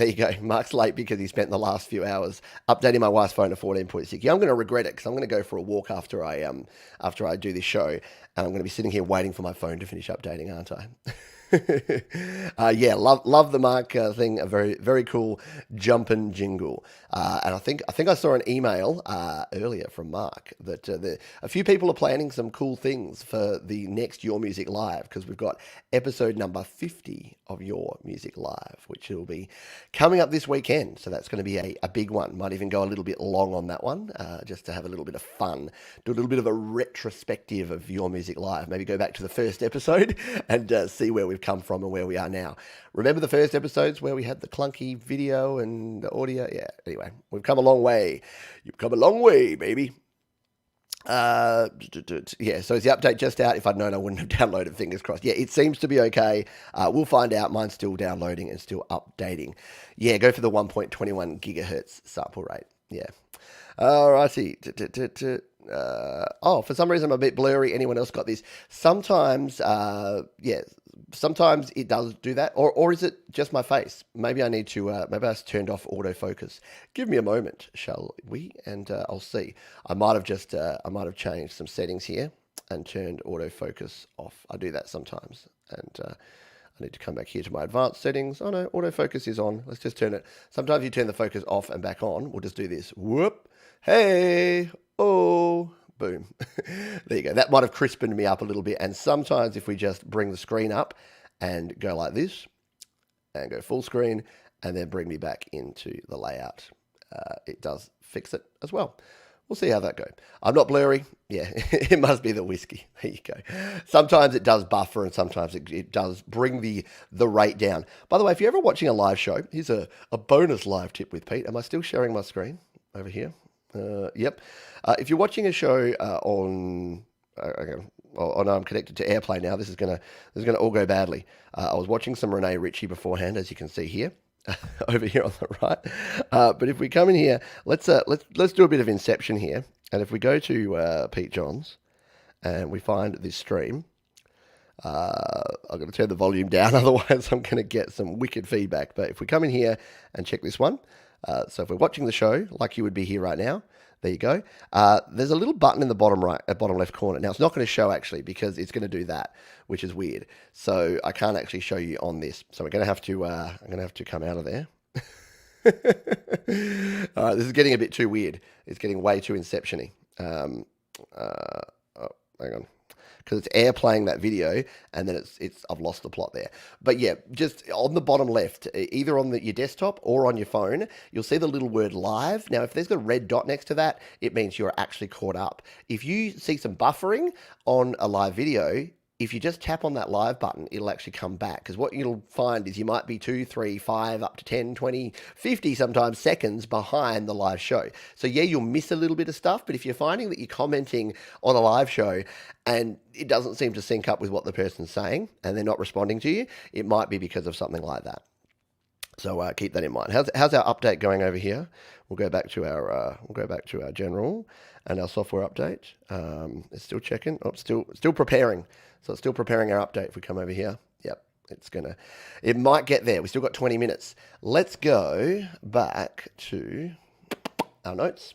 you go. Mark's late because he spent the last few hours updating my wife's phone to 14.6. Yeah, I'm going to regret it because I'm going to go for a walk after I do this show, and I'm going to be sitting here waiting for my phone to finish updating, aren't I? Yeah, love the Mark thing. A very, very cool jumpin' jingle. And I think I saw an email earlier from Mark that a few people are planning some cool things for the next Your Music Live, because we've got episode number 50 of Your Music Live, which will be coming up this weekend. So that's going to be a big one. Might even go a little bit long on that one, just to have a little bit of fun. Do a little bit of a retrospective of Your Music Live. Maybe go back to the first episode and see where we've come from and where we are now. Remember the first episodes where we had the clunky video and the audio? Yeah, anyway, we've come a long way. You've come a long way, baby. Yeah, so is the update just out? If I'd known, I wouldn't have downloaded, fingers crossed. Yeah, it seems to be okay. We'll find out. Mine's still downloading and still updating. Yeah, go for the 1.21 gigahertz sample rate. Yeah. Alrighty. For some reason I'm a bit blurry. Anyone else got this? Sometimes, sometimes it does do that. Or is it just my face? Maybe I need to, maybe I turned off autofocus. Give me a moment, shall we? And I'll see. I might have changed some settings here and turned autofocus off. I do that sometimes. And I need to come back here to my advanced settings. Oh no, autofocus is on. Let's just turn it. Sometimes you turn the focus off and back on. We'll just do this. Whoop. Hey. Oh. Boom. There you go. That might have crispened me up a little bit. And sometimes if we just bring the screen up and go like this and go full screen and then bring me back into the layout, it does fix it as well. We'll see how that goes. I'm not blurry. Yeah, it must be the whiskey. There you go. Sometimes it does buffer and sometimes it does bring the rate down. By the way, if you're ever watching a live show, here's a bonus live tip with Pete. Am I still sharing my screen over here? Yep. If you're watching a show on, I'm connected to AirPlay now. This is gonna all go badly. I was watching some Renee Ritchie beforehand, as you can see here, over here on the right. But if we come in here, let's do a bit of Inception here, and if we go to Pete Johns, and we find this stream, I'm going to turn the volume down, otherwise I'm going to get some wicked feedback. But if we come in here and check this one, so if we're watching the show like you would be here right now, there you go. There's a little button in the bottom right, bottom left corner. Now it's not going to show actually because it's going to do that, which is weird. So I can't actually show you on this. So we're going to have to, I'm going to have to come out of there. All right, this is getting a bit too weird. It's getting way too Inception-y. Hang on. Because it's airplaying that video, and then I've lost the plot there. But yeah, just on the bottom left, either on your desktop or on your phone, you'll see the little word live. Now, if there's a red dot next to that, it means you're actually caught up. If you see some buffering on a live video, if you just tap on that live button, it'll actually come back. Because what you'll find is you might be 2, 3, 5, up to 10, 20, 50 sometimes seconds behind the live show. So yeah, you'll miss a little bit of stuff, but if you're finding that you're commenting on a live show and it doesn't seem to sync up with what the person's saying and they're not responding to you, it might be because of something like that. So keep that in mind. How's our update going over here? We'll go back to our general and our software update. It's still checking. Oh, still preparing. So it's still preparing our update. If we come over here, yep, it might get there. We still got 20 minutes. Let's go back to our notes.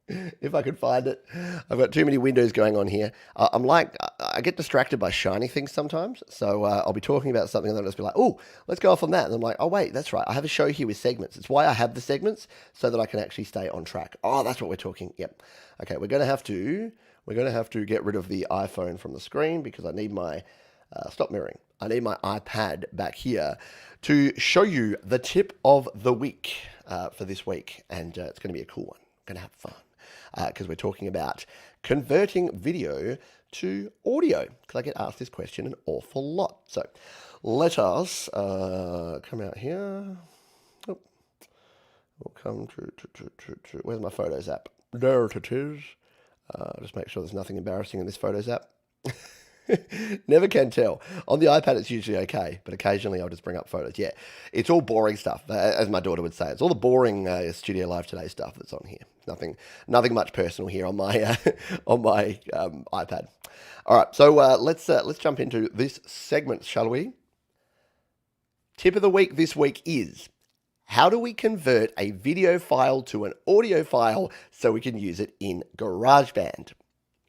If I could find it. I've got too many windows going on here. I get distracted by shiny things sometimes. So I'll be talking about something and then I'll just be like, oh, let's go off on that. And I'm like, oh, wait, that's right. I have a show here with segments. It's why I have the segments so that I can actually stay on track. Oh, that's what we're talking. Yep. Okay, we're going to have to get rid of the iPhone from the screen because I need my, stop mirroring. I need my iPad back here to show you the tip of the week for this week. And it's going to be a cool one. I'm going to have fun. Because we're talking about converting video to audio, because I get asked this question an awful lot. So let us come out here. Oh, we'll come to where's my Photos app? There it is. Just make sure there's nothing embarrassing in this Photos app. Never can tell. On the iPad, it's usually okay, but occasionally I'll just bring up photos. Yeah, it's all boring stuff, as my daughter would say. It's all the boring Studio Live Today stuff that's on here. Nothing much personal here on my on my iPad. All right, so let's jump into this segment, shall we? Tip of the week this week is: how do we convert a video file to an audio file so we can use it in GarageBand?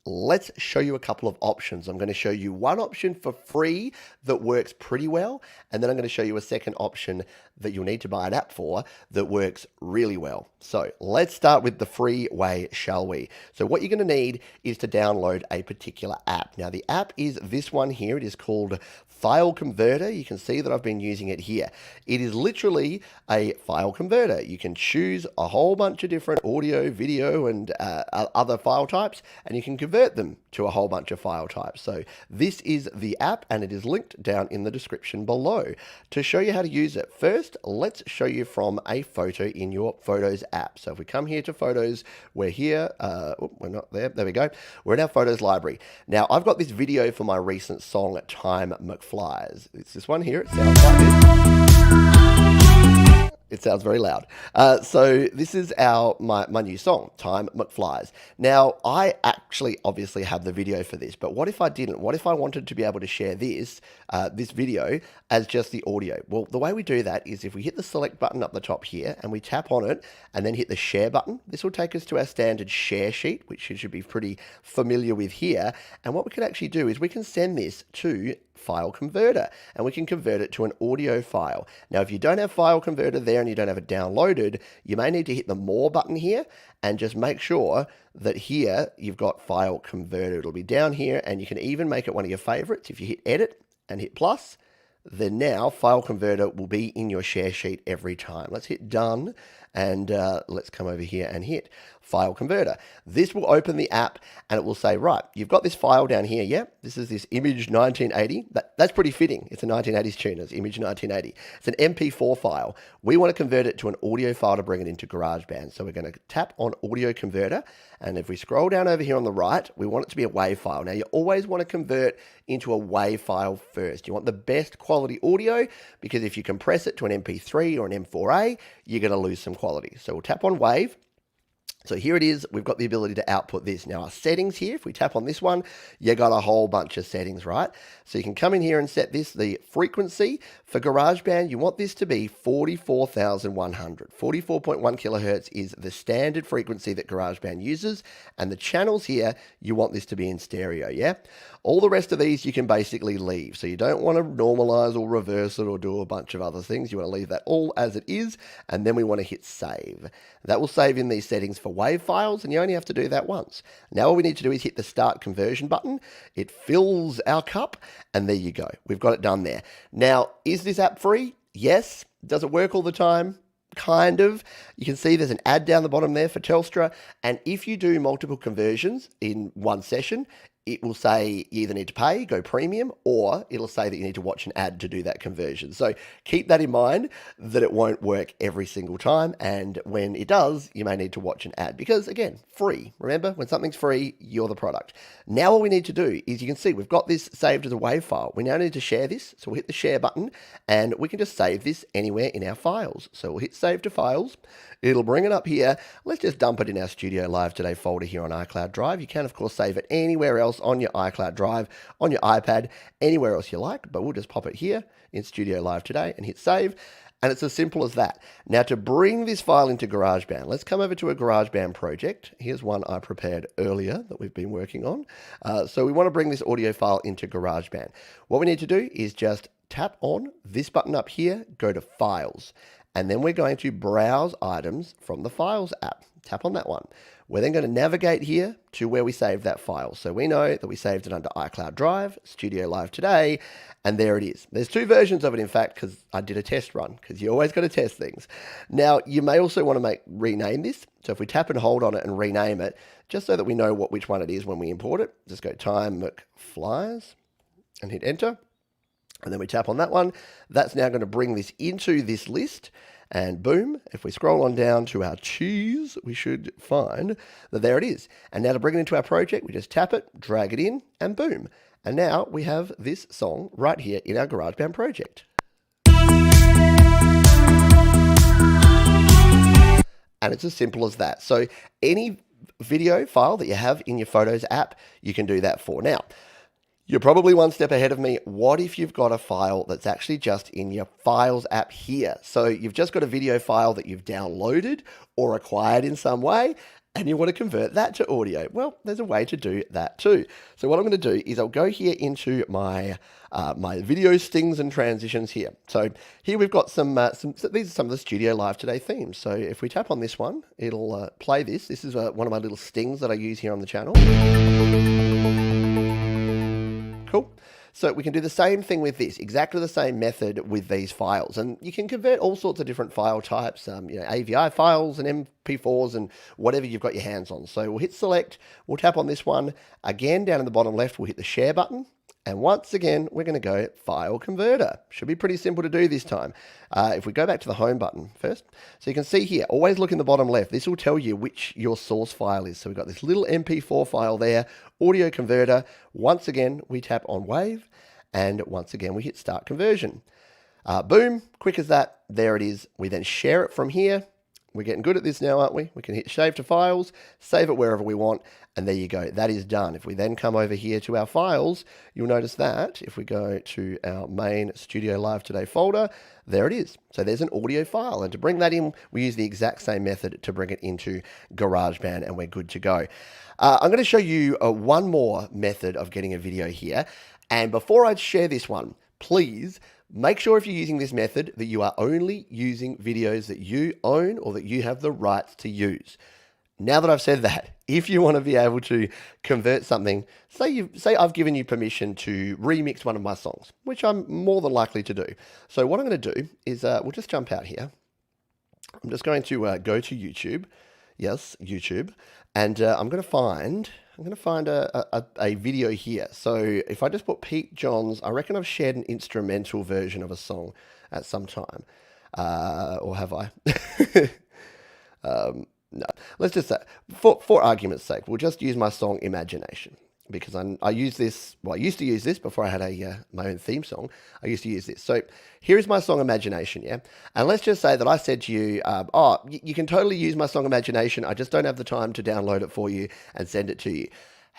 Let's show you a couple of options. I'm going to show you one option for free that works pretty well, and then I'm going to show you a second option that you'll need to buy an app for that works really well. So let's start with the free way, shall we? So what you're going to need is to download a particular app. Now the app is this one here. It is called File Converter. You can see that I've been using it here. It is literally a file converter. You can choose a whole bunch of different audio, video, and other file types, and you can convert them to a whole bunch of file types. So this is the app, and it is linked down in the description below. To show you how to use it, first, let's show you from a photo in your Photos app. So if we come here to Photos, we're here. We're not there. There we go. We're in our Photos library. Now, I've got this video for my recent song, Time McFlies. It's this one here. It sounds like this. It sounds very loud. So this is my new song, Time McFlies. Now, I actually obviously have the video for this, but what if I didn't? What if I wanted to be able to share this video as just the audio? Well, the way we do that is if we hit the select button up the top here and we tap on it and then hit the share button, this will take us to our standard share sheet, which you should be pretty familiar with here. And what we can actually do is we can send this to File Converter, and we can convert it to an audio file. Now, if you don't have File Converter there and you don't have it downloaded, you may need to hit the More button here and just make sure that here you've got File Converter. It'll be down here, and you can even make it one of your favorites. If you hit Edit and hit plus, then now File Converter will be in your share sheet every time. Let's hit Done, and let's come over here and hit File Converter. This will open the app and it will say, right, you've got this file down here, yeah? This is this Image 1980. That's pretty fitting. It's a 1980s tune, it's Image 1980. It's an MP4 file. We want to convert it to an audio file to bring it into GarageBand. So we're going to tap on Audio Converter, and if we scroll down over here on the right, we want it to be a WAV file. Now, you always want to convert into a WAV file first. You want the best quality audio, because if you compress it to an MP3 or an M4A, you're going to lose some quality. So we'll tap on WAV. So here it is, we've got the ability to output this. Now our settings here, if we tap on this one, you got a whole bunch of settings, right? So you can come in here and set this, the frequency for GarageBand, you want this to be 44,100. 44.1 kilohertz is the standard frequency that GarageBand uses, and the channels here, you want this to be in stereo, yeah? All the rest of these you can basically leave. So you don't want to normalize or reverse it or do a bunch of other things. You want to leave that all as it is, and then we want to hit save. That will save in these settings for WAV files, and you only have to do that once. Now all we need to do is hit the start conversion button. It fills our cup, and there you go. We've got it done there. Now, is this app free? Yes. Does it work all the time? Kind of. You can see there's an ad down the bottom there for Telstra, and if you do multiple conversions in one session, it will say you either need to pay, go premium, or it'll say that you need to watch an ad to do that conversion. So keep that in mind, that it won't work every single time, and when it does, you may need to watch an ad because, again, free. Remember, when something's free, you're the product. Now all we need to do is, you can see we've got this saved as a WAV file. We now need to share this, so we'll hit the share button, and we can just save this anywhere in our files. So we'll hit save to files. It'll bring it up here. Let's just dump it in our Studio Live Today folder here on iCloud Drive. You can, of course, save it anywhere else on your iCloud Drive, on your iPad, anywhere else you like, but we'll just pop it here in Studio Live Today and hit save. And it's as simple as that. Now, to bring this file into GarageBand, let's come over to a GarageBand project. Here's one I prepared earlier that we've been working on. So we want to bring this audio file into GarageBand. What we need to do is just tap on this button up here, go to Files, and then we're going to browse items from the Files app. Tap on that one. We're then going to navigate here to where we saved that file. So we know that we saved it under iCloud Drive, Studio Live Today, and there it is. There's two versions of it, in fact, because I did a test run, because you always got to test things. Now, you may also want to rename this. So if we tap and hold on it and rename it, just so that we know which one it is when we import it, just go Time McFlyers and hit enter. And then we tap on that one. That's now going to bring this into this list. And boom, if we scroll on down to our cheese, we should find that there it is. And now to bring it into our project, we just tap it, drag it in, and boom. And now we have this song right here in our GarageBand project. And it's as simple as that. So any video file that you have in your Photos app, you can do that for. Now, you're probably one step ahead of me. What if you've got a file that's actually just in your Files app here? So you've just got a video file that you've downloaded or acquired in some way, and you want to convert that to audio. Well, there's a way to do that too. So what I'm going to do is I'll go here into my my video stings and transitions here. So here we've got some these are some of the Studio Live Today themes. So if we tap on this one, it'll play this. This is one of my little stings that I use here on the channel. Cool. So we can do the same thing with this, exactly the same method with these files. And you can convert all sorts of different file types, AVI files and MP4s and whatever you've got your hands on. So we'll hit select, we'll tap on this one. Again, down in the bottom left, we'll hit the share button. And once again, we're going to go File Converter. Should be pretty simple to do this time. If we go back to the Home button first, so you can see here, always look in the bottom left. This will tell you which your source file is. So we've got this little MP4 file there, Audio Converter. Once again, we tap on WAV, and once again, we hit Start Conversion. Boom, quick as that, there it is. We then share it from here. We're getting good at this now, aren't we? We can hit Save to Files, save it wherever we want, and there you go. That is done. If we then come over here to our files, you'll notice that if we go to our main Studio Live Today folder, there it is. So there's an audio file, and to bring that in, we use the exact same method to bring it into GarageBand, and we're good to go. I'm going to show you one more method of getting a video here, and before I share this one, please make sure if you're using this method that you are only using videos that you own or that you have the rights to use. Now that I've said that, if you want to be able to convert something, say I've given you permission to remix one of my songs, which I'm more than likely to do. So what I'm going to do is we'll just jump out here. I'm just going to go to YouTube. Yes, YouTube. And I'm going to find a video here. So if I just put Pete Johns, I reckon I've shared an instrumental version of a song at some time. Or have I? No, let's just say, for argument's sake, we'll just use my song Imagination. because I use this. Well, I used to use this before I had my own theme song. I used to use this. So here is my song Imagination, yeah? And let's just say that I said to you, you can totally use my song Imagination. I just don't have the time to download it for you and send it to you.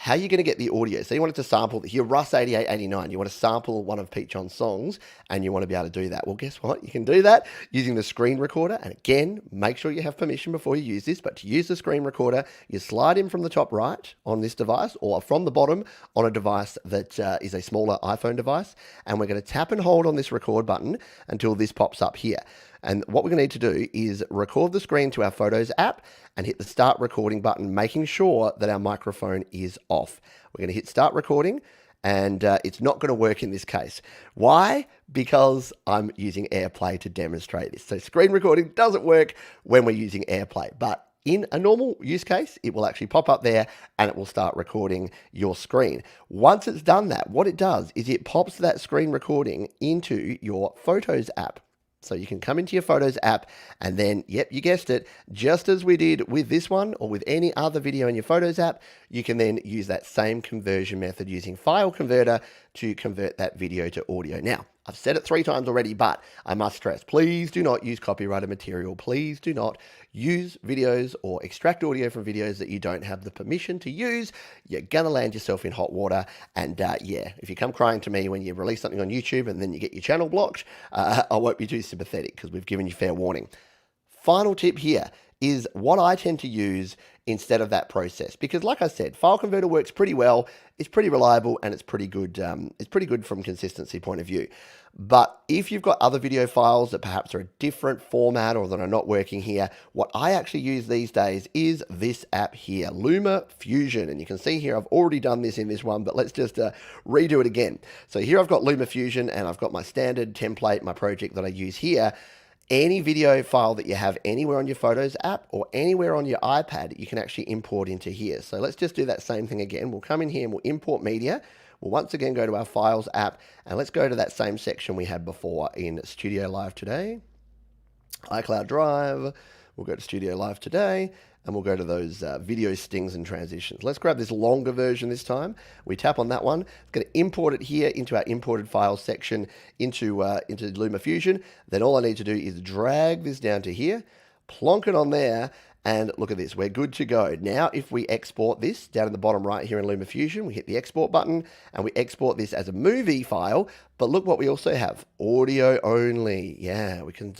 How are you going to get the audio? So you want it to sample your Russ 8889. You want to sample one of Pete John's songs and you want to be able to do that. Well, guess what? You can do that using the screen recorder. And again, make sure you have permission before you use this. But to use the screen recorder, you slide in from the top right on this device or from the bottom on a device that is a smaller iPhone device. And we're going to tap and hold on this record button until this pops up here. And what we're going to need to do is record the screen to our Photos app and hit the start recording button, making sure that our microphone is off. We're going to hit start recording and it's not going to work in this case. Why? Because I'm using AirPlay to demonstrate this. So screen recording doesn't work when we're using AirPlay, but in a normal use case, it will actually pop up there and it will start recording your screen. Once it's done that, what it does is it pops that screen recording into your Photos app. So you can come into your Photos app and then, yep, you guessed it, just as we did with this one or with any other video in your Photos app, you can then use that same conversion method using File Converter to convert that video to audio. Now, I've said it 3 times already, but I must stress, please do not use copyrighted material. Please do not use videos or extract audio from videos that you don't have the permission to use. You're going to land yourself in hot water. And yeah, if you come crying to me when you release something on YouTube and then you get your channel blocked, I won't be too sympathetic because we've given you fair warning. Final tip here is what I tend to use instead of that process. Because like I said, File Converter works pretty well, it's pretty reliable, and it's pretty good from consistency point of view. But if you've got other video files that perhaps are a different format or that are not working here, what I actually use these days is this app here, LumaFusion. And you can see here, I've already done this in this one, but let's just redo it again. So here I've got LumaFusion and I've got my standard template, my project that I use here. Any video file that you have anywhere on your Photos app or anywhere on your iPad, you can actually import into here. So let's just do that same thing again. We'll come in here and we'll import media. We'll once again go to our Files app and let's go to that same section we had before in Studio Live Today, iCloud Drive. We'll go to Studio Live Today and we'll go to those video stings and transitions. Let's grab this longer version this time. We tap on that one. It's going to import it here into our imported files section into LumaFusion. Then all I need to do is drag this down to here, plonk it on there, and look at this, we're good to go. Now, if we export this down in the bottom right here in LumaFusion, we hit the export button and we export this as a movie file. But look what we also have, audio only. Yeah, we can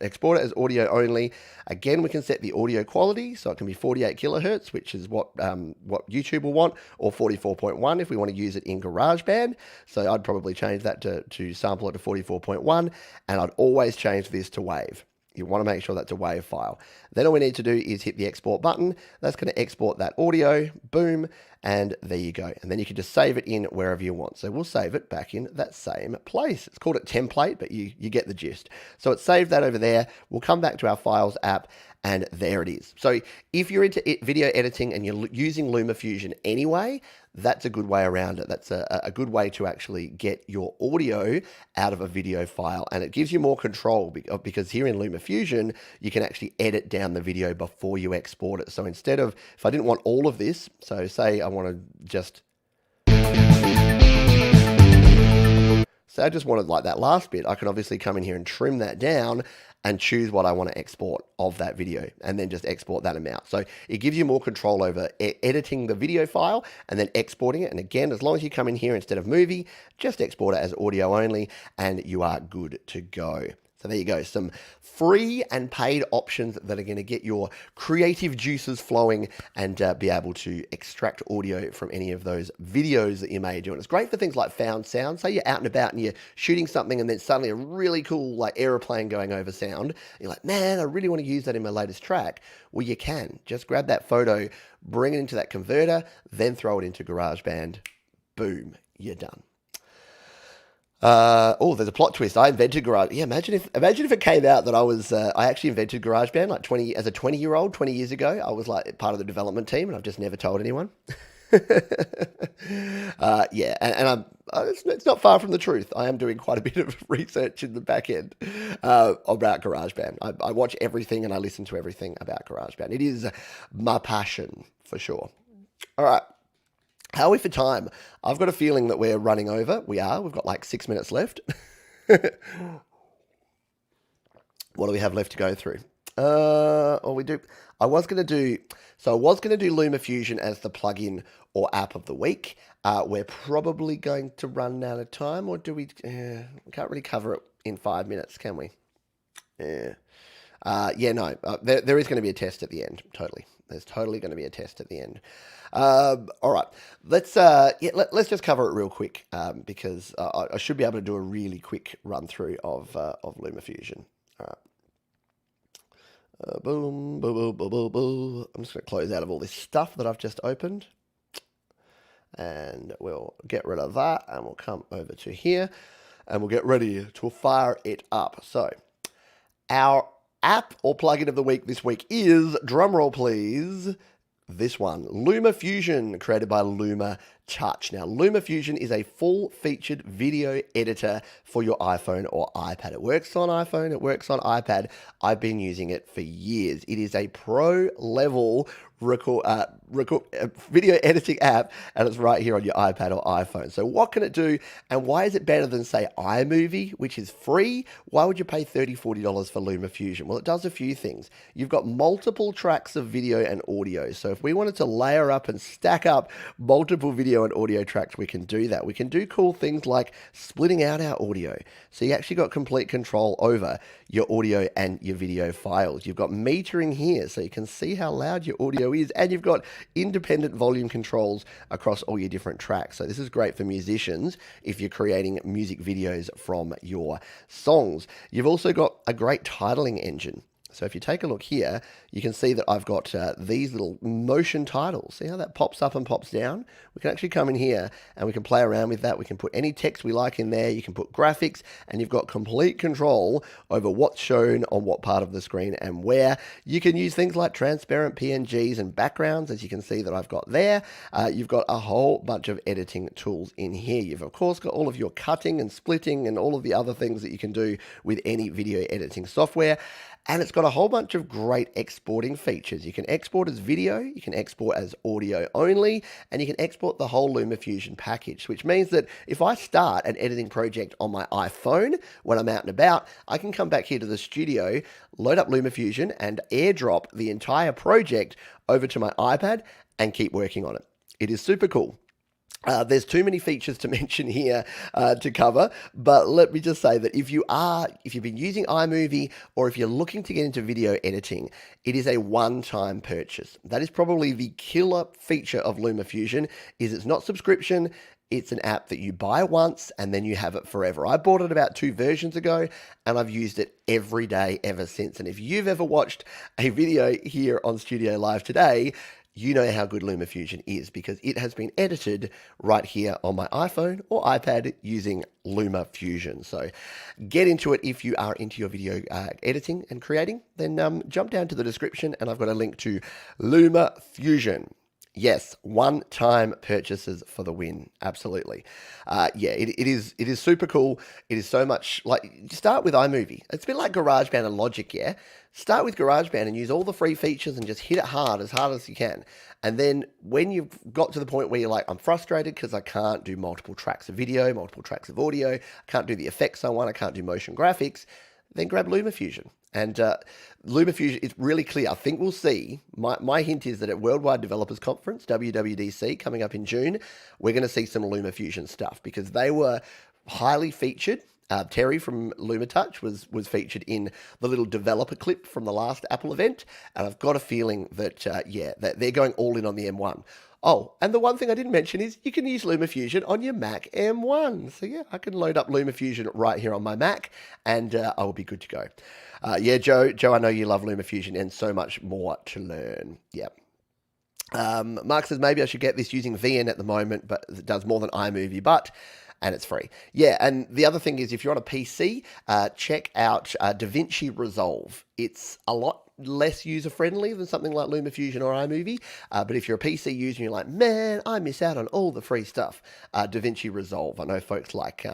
export it as audio only. Again, we can set the audio quality, so it can be 48 kilohertz, which is what YouTube will want, or 44.1 if we want to use it in GarageBand. So I'd probably change that to sample it to 44.1, and I'd always change this to WAV. You want to make sure that's a WAV file. Then all we need to do is hit the export button. That's going to export that audio, boom, and there you go. And then you can just save it in wherever you want. So we'll save it back in that same place. It's called a template, but you get the gist. So it's saved that over there. We'll come back to our Files app, and there it is. So if you're into video editing and you're using LumaFusion anyway, that's a good way around it. That's a good way to actually get your audio out of a video file, and it gives you more control because here in LumaFusion, you can actually edit down the video before you export it. So instead of, if I didn't want all of this, so say I want to just, say I just wanted like that last bit, I can obviously come in here and trim that down and choose what I want to export of that video and then just export that amount. So it gives you more control over editing the video file and then exporting it. And again, as long as you come in here instead of movie, just export it as audio only and you are good to go. So there you go, some free and paid options that are going to get your creative juices flowing and be able to extract audio from any of those videos that you may do. And it's great for things like found sound. Say you're out and about and you're shooting something and then suddenly a really cool like aeroplane going over sound. You're like, man, I really want to use that in my latest track. Well, you can. Just grab that photo, bring it into that converter, then throw it into GarageBand. Boom, you're done. Oh, there's a plot twist. I invented Garage. Yeah, imagine if it came out that I actually invented GarageBand like 20-year-old, 20 years ago. I was like part of the development team, and I've just never told anyone. Yeah, and it's not far from the truth. I am doing quite a bit of research in the back end about GarageBand. I watch everything and I listen to everything about GarageBand. It is my passion for sure. All right. How are we for time? I've got a feeling that we're running over. We are. We've got like 6 minutes left. What do we have left to go through? Or we do. I was going to do LumaFusion as the plugin or app of the week. We're probably going to run out of time, or do we? We can't really cover it in 5 minutes, can we? Yeah. No. There is going to be a test at the end. Totally. There's totally going to be a test at the end. All right. Let's just cover it real quick because I should be able to do a really quick run through of LumaFusion. All right. Boom, boom, boom, boom, boom, boom. I'm just going to close out of all this stuff that I've just opened. And we'll get rid of that, and we'll come over to here, and we'll get ready to fire it up. So, our app or plugin of the week this week is, drumroll please, this one, LumaFusion, created by Luma Touch. Now, LumaFusion is a full-featured video editor for your iPhone or iPad. It works on iPhone, it works on iPad. I've been using it for years. It is a pro-level video editing app, and it's right here on your iPad or iPhone. So what can it do, and why is it better than, say, iMovie, which is free? Why would you pay $30, $40 for LumaFusion? Well, it does a few things. You've got multiple tracks of video and audio. So if we wanted to layer up and stack up multiple video and audio tracks, we can do that. We can do cool things like splitting out our audio. So you actually got complete control over your audio and your video files. You've got metering here, so you can see how loud your audio is, and you've got independent volume controls across all your different tracks. So this is great for musicians if you're creating music videos from your songs. You've also got a great titling engine. So if you take a look here, you can see that I've got these little motion titles. See how that pops up and pops down? We can actually come in here and we can play around with that. We can put any text we like in there. You can put graphics, and you've got complete control over what's shown on what part of the screen and where. You can use things like transparent PNGs and backgrounds, as you can see that I've got there. You've got a whole bunch of editing tools in here. You've, of course, got all of your cutting and splitting and all of the other things that you can do with any video editing software. And it's got a whole bunch of great exporting features. You can export as video, you can export as audio only, and you can export the whole LumaFusion package, which means that if I start an editing project on my iPhone when I'm out and about, I can come back here to the studio, load up LumaFusion, and airdrop the entire project over to my iPad and keep working on it. It is super cool. There's too many features to mention here to cover, but let me just say that if you've been using iMovie, or if you're looking to get into video editing, it is a one-time purchase. That is probably the killer feature of LumaFusion, is it's not subscription. It's an app that you buy once and then you have it forever. I bought it about 2 versions ago, and I've used it every day ever since. And if you've ever watched a video here on Studio Live today, you know how good LumaFusion is, because it has been edited right here on my iPhone or iPad using LumaFusion. So get into it if you are into your video editing and creating. Then jump down to the description, and I've got a link to LumaFusion. Yes, one-time purchases for the win. Absolutely. It is super cool. It is so much like, start with iMovie. It's a bit like GarageBand and Logic, yeah? Start with GarageBand and use all the free features and just hit it hard as you can. And then when you've got to the point where you're like, I'm frustrated because I can't do multiple tracks of video, multiple tracks of audio, I can't do the effects I want, I can't do motion graphics, then grab LumaFusion. And LumaFusion is really clear. I think we'll see, my hint is that at Worldwide Developers Conference, WWDC, coming up in June, we're going to see some LumaFusion stuff, because they were highly featured. Terry from Luma Touch was featured in the little developer clip from the last Apple event, and I've got a feeling that, that they're going all in on the M1. Oh, and the one thing I didn't mention is you can use LumaFusion on your Mac M1. So yeah, I can load up LumaFusion right here on my Mac, and I will be good to go. Joe, I know you love LumaFusion, and so much more to learn. Yeah. Mark says, maybe I should get this using VN at the moment, but it does more than iMovie, and it's free. Yeah, and the other thing is, if you're on a PC, check out DaVinci Resolve. it's a lot less user-friendly than something like LumaFusion or iMovie. But if you're a PC user and you're like, man, I miss out on all the free stuff, DaVinci Resolve. I know folks like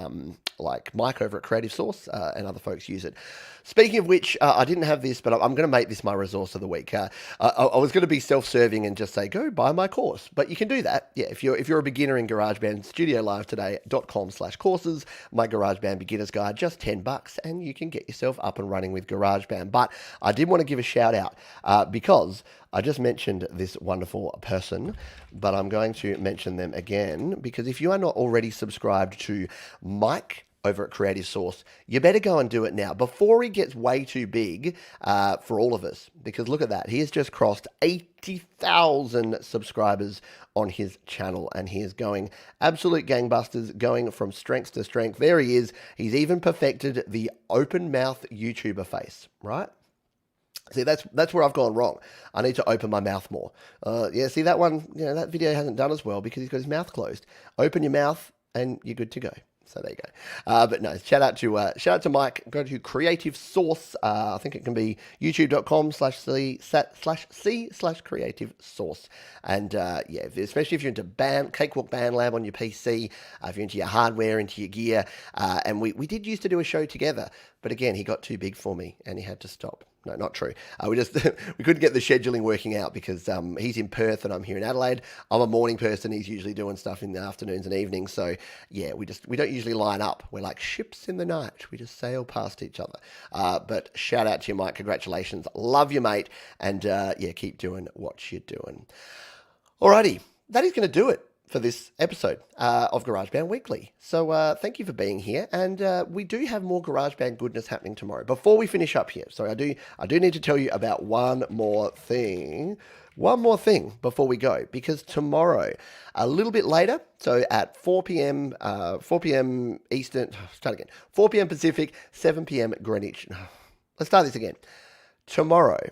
Mike over at Creative Source and other folks use it. Speaking of which, I didn't have this, but I'm going to make this my resource of the week. I was going to be self-serving and just say, go buy my course. But you can do that. Yeah, if you're a beginner in GarageBand, studiolivetoday.com/courses, my GarageBand Beginner's Guide, just $10, and you can get yourself up and running with GarageBand. But I did want to give a shout out because I just mentioned this wonderful person, but I'm going to mention them again because if you are not already subscribed to Mike over at Creative Source, you better go and do it now before he gets way too big for all of us. Because look at that. He has just crossed 80,000 subscribers on his channel and he is going absolute gangbusters, going from strength to strength. There he is. He's even perfected the open mouth YouTuber face, right? See, that's where I've gone wrong. I need to open my mouth more. Yeah, see that one, that video hasn't done as well because he's got his mouth closed. Open your mouth and you're good to go. So there you go. But no, shout out to Mike. Go to Creative Source. I think it can be youtube.com/c/creative source. And yeah, especially if you're into Cakewalk Band Lab on your PC, if you're into your hardware, into your gear. And we did used to do a show together, but again, he got too big for me and he had to stop. No, not true. We couldn't get the scheduling working out because he's in Perth and I'm here in Adelaide. I'm a morning person. He's usually doing stuff in the afternoons and evenings. So yeah, we don't usually line up. We're like ships in the night. We just sail past each other. But shout out to you, Mike. Congratulations. Love you, mate. And yeah, keep doing what you're doing. Alrighty, that is going to do it for this episode of GarageBand Weekly. So thank you for being here, and we do have more GarageBand goodness happening tomorrow. Before we finish up here, sorry, I do need to tell you about one more thing before we go, because tomorrow, a little bit later, so at 4 p.m. Eastern, 4 p.m. Pacific, 7 p.m. Greenwich. Let's start this again. Tomorrow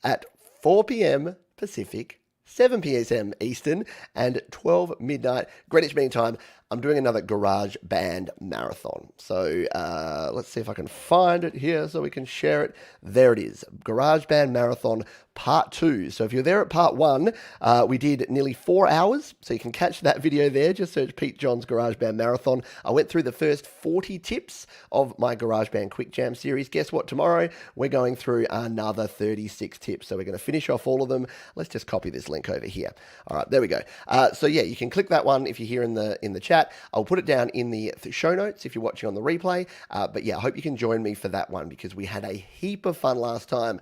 at 4 p.m. Pacific, 7 p.m. Eastern, and 12 midnight Greenwich Mean Time, I'm doing another GarageBand marathon. So let's see if I can find it here so we can share it. There it is, GarageBand Marathon Part 2. So if you're there at Part 1, we did nearly 4 hours. So you can catch that video there. Just search Pete John's GarageBand Marathon. I went through the first 40 tips of my GarageBand Quick Jam series. Guess what? Tomorrow, we're going through another 36 tips. So we're going to finish off all of them. Let's just copy this link over here. All right, there we go. So yeah, you can click that one if you're here in the chat. I'll put it down in the show notes if you're watching on the replay. But yeah, I hope you can join me for that one because we had a heap of fun last time.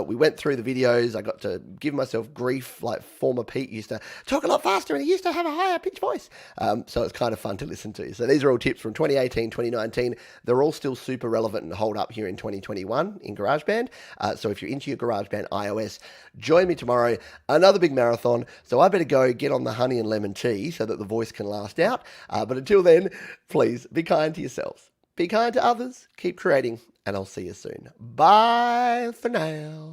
We went through the videos. I got to give myself grief, like former Pete used to talk a lot faster and he used to have a higher pitch voice. So it's kind of fun to listen to. So these are all tips from 2018, 2019. They're all still super relevant and hold up here in 2021 in GarageBand. So if you're into your GarageBand iOS, join me tomorrow. Another big marathon. So I better go get on the honey and lemon tea so that the voice can last out. But until then, please be kind to yourselves. Be kind to others. Keep creating. And I'll see you soon. Bye for now.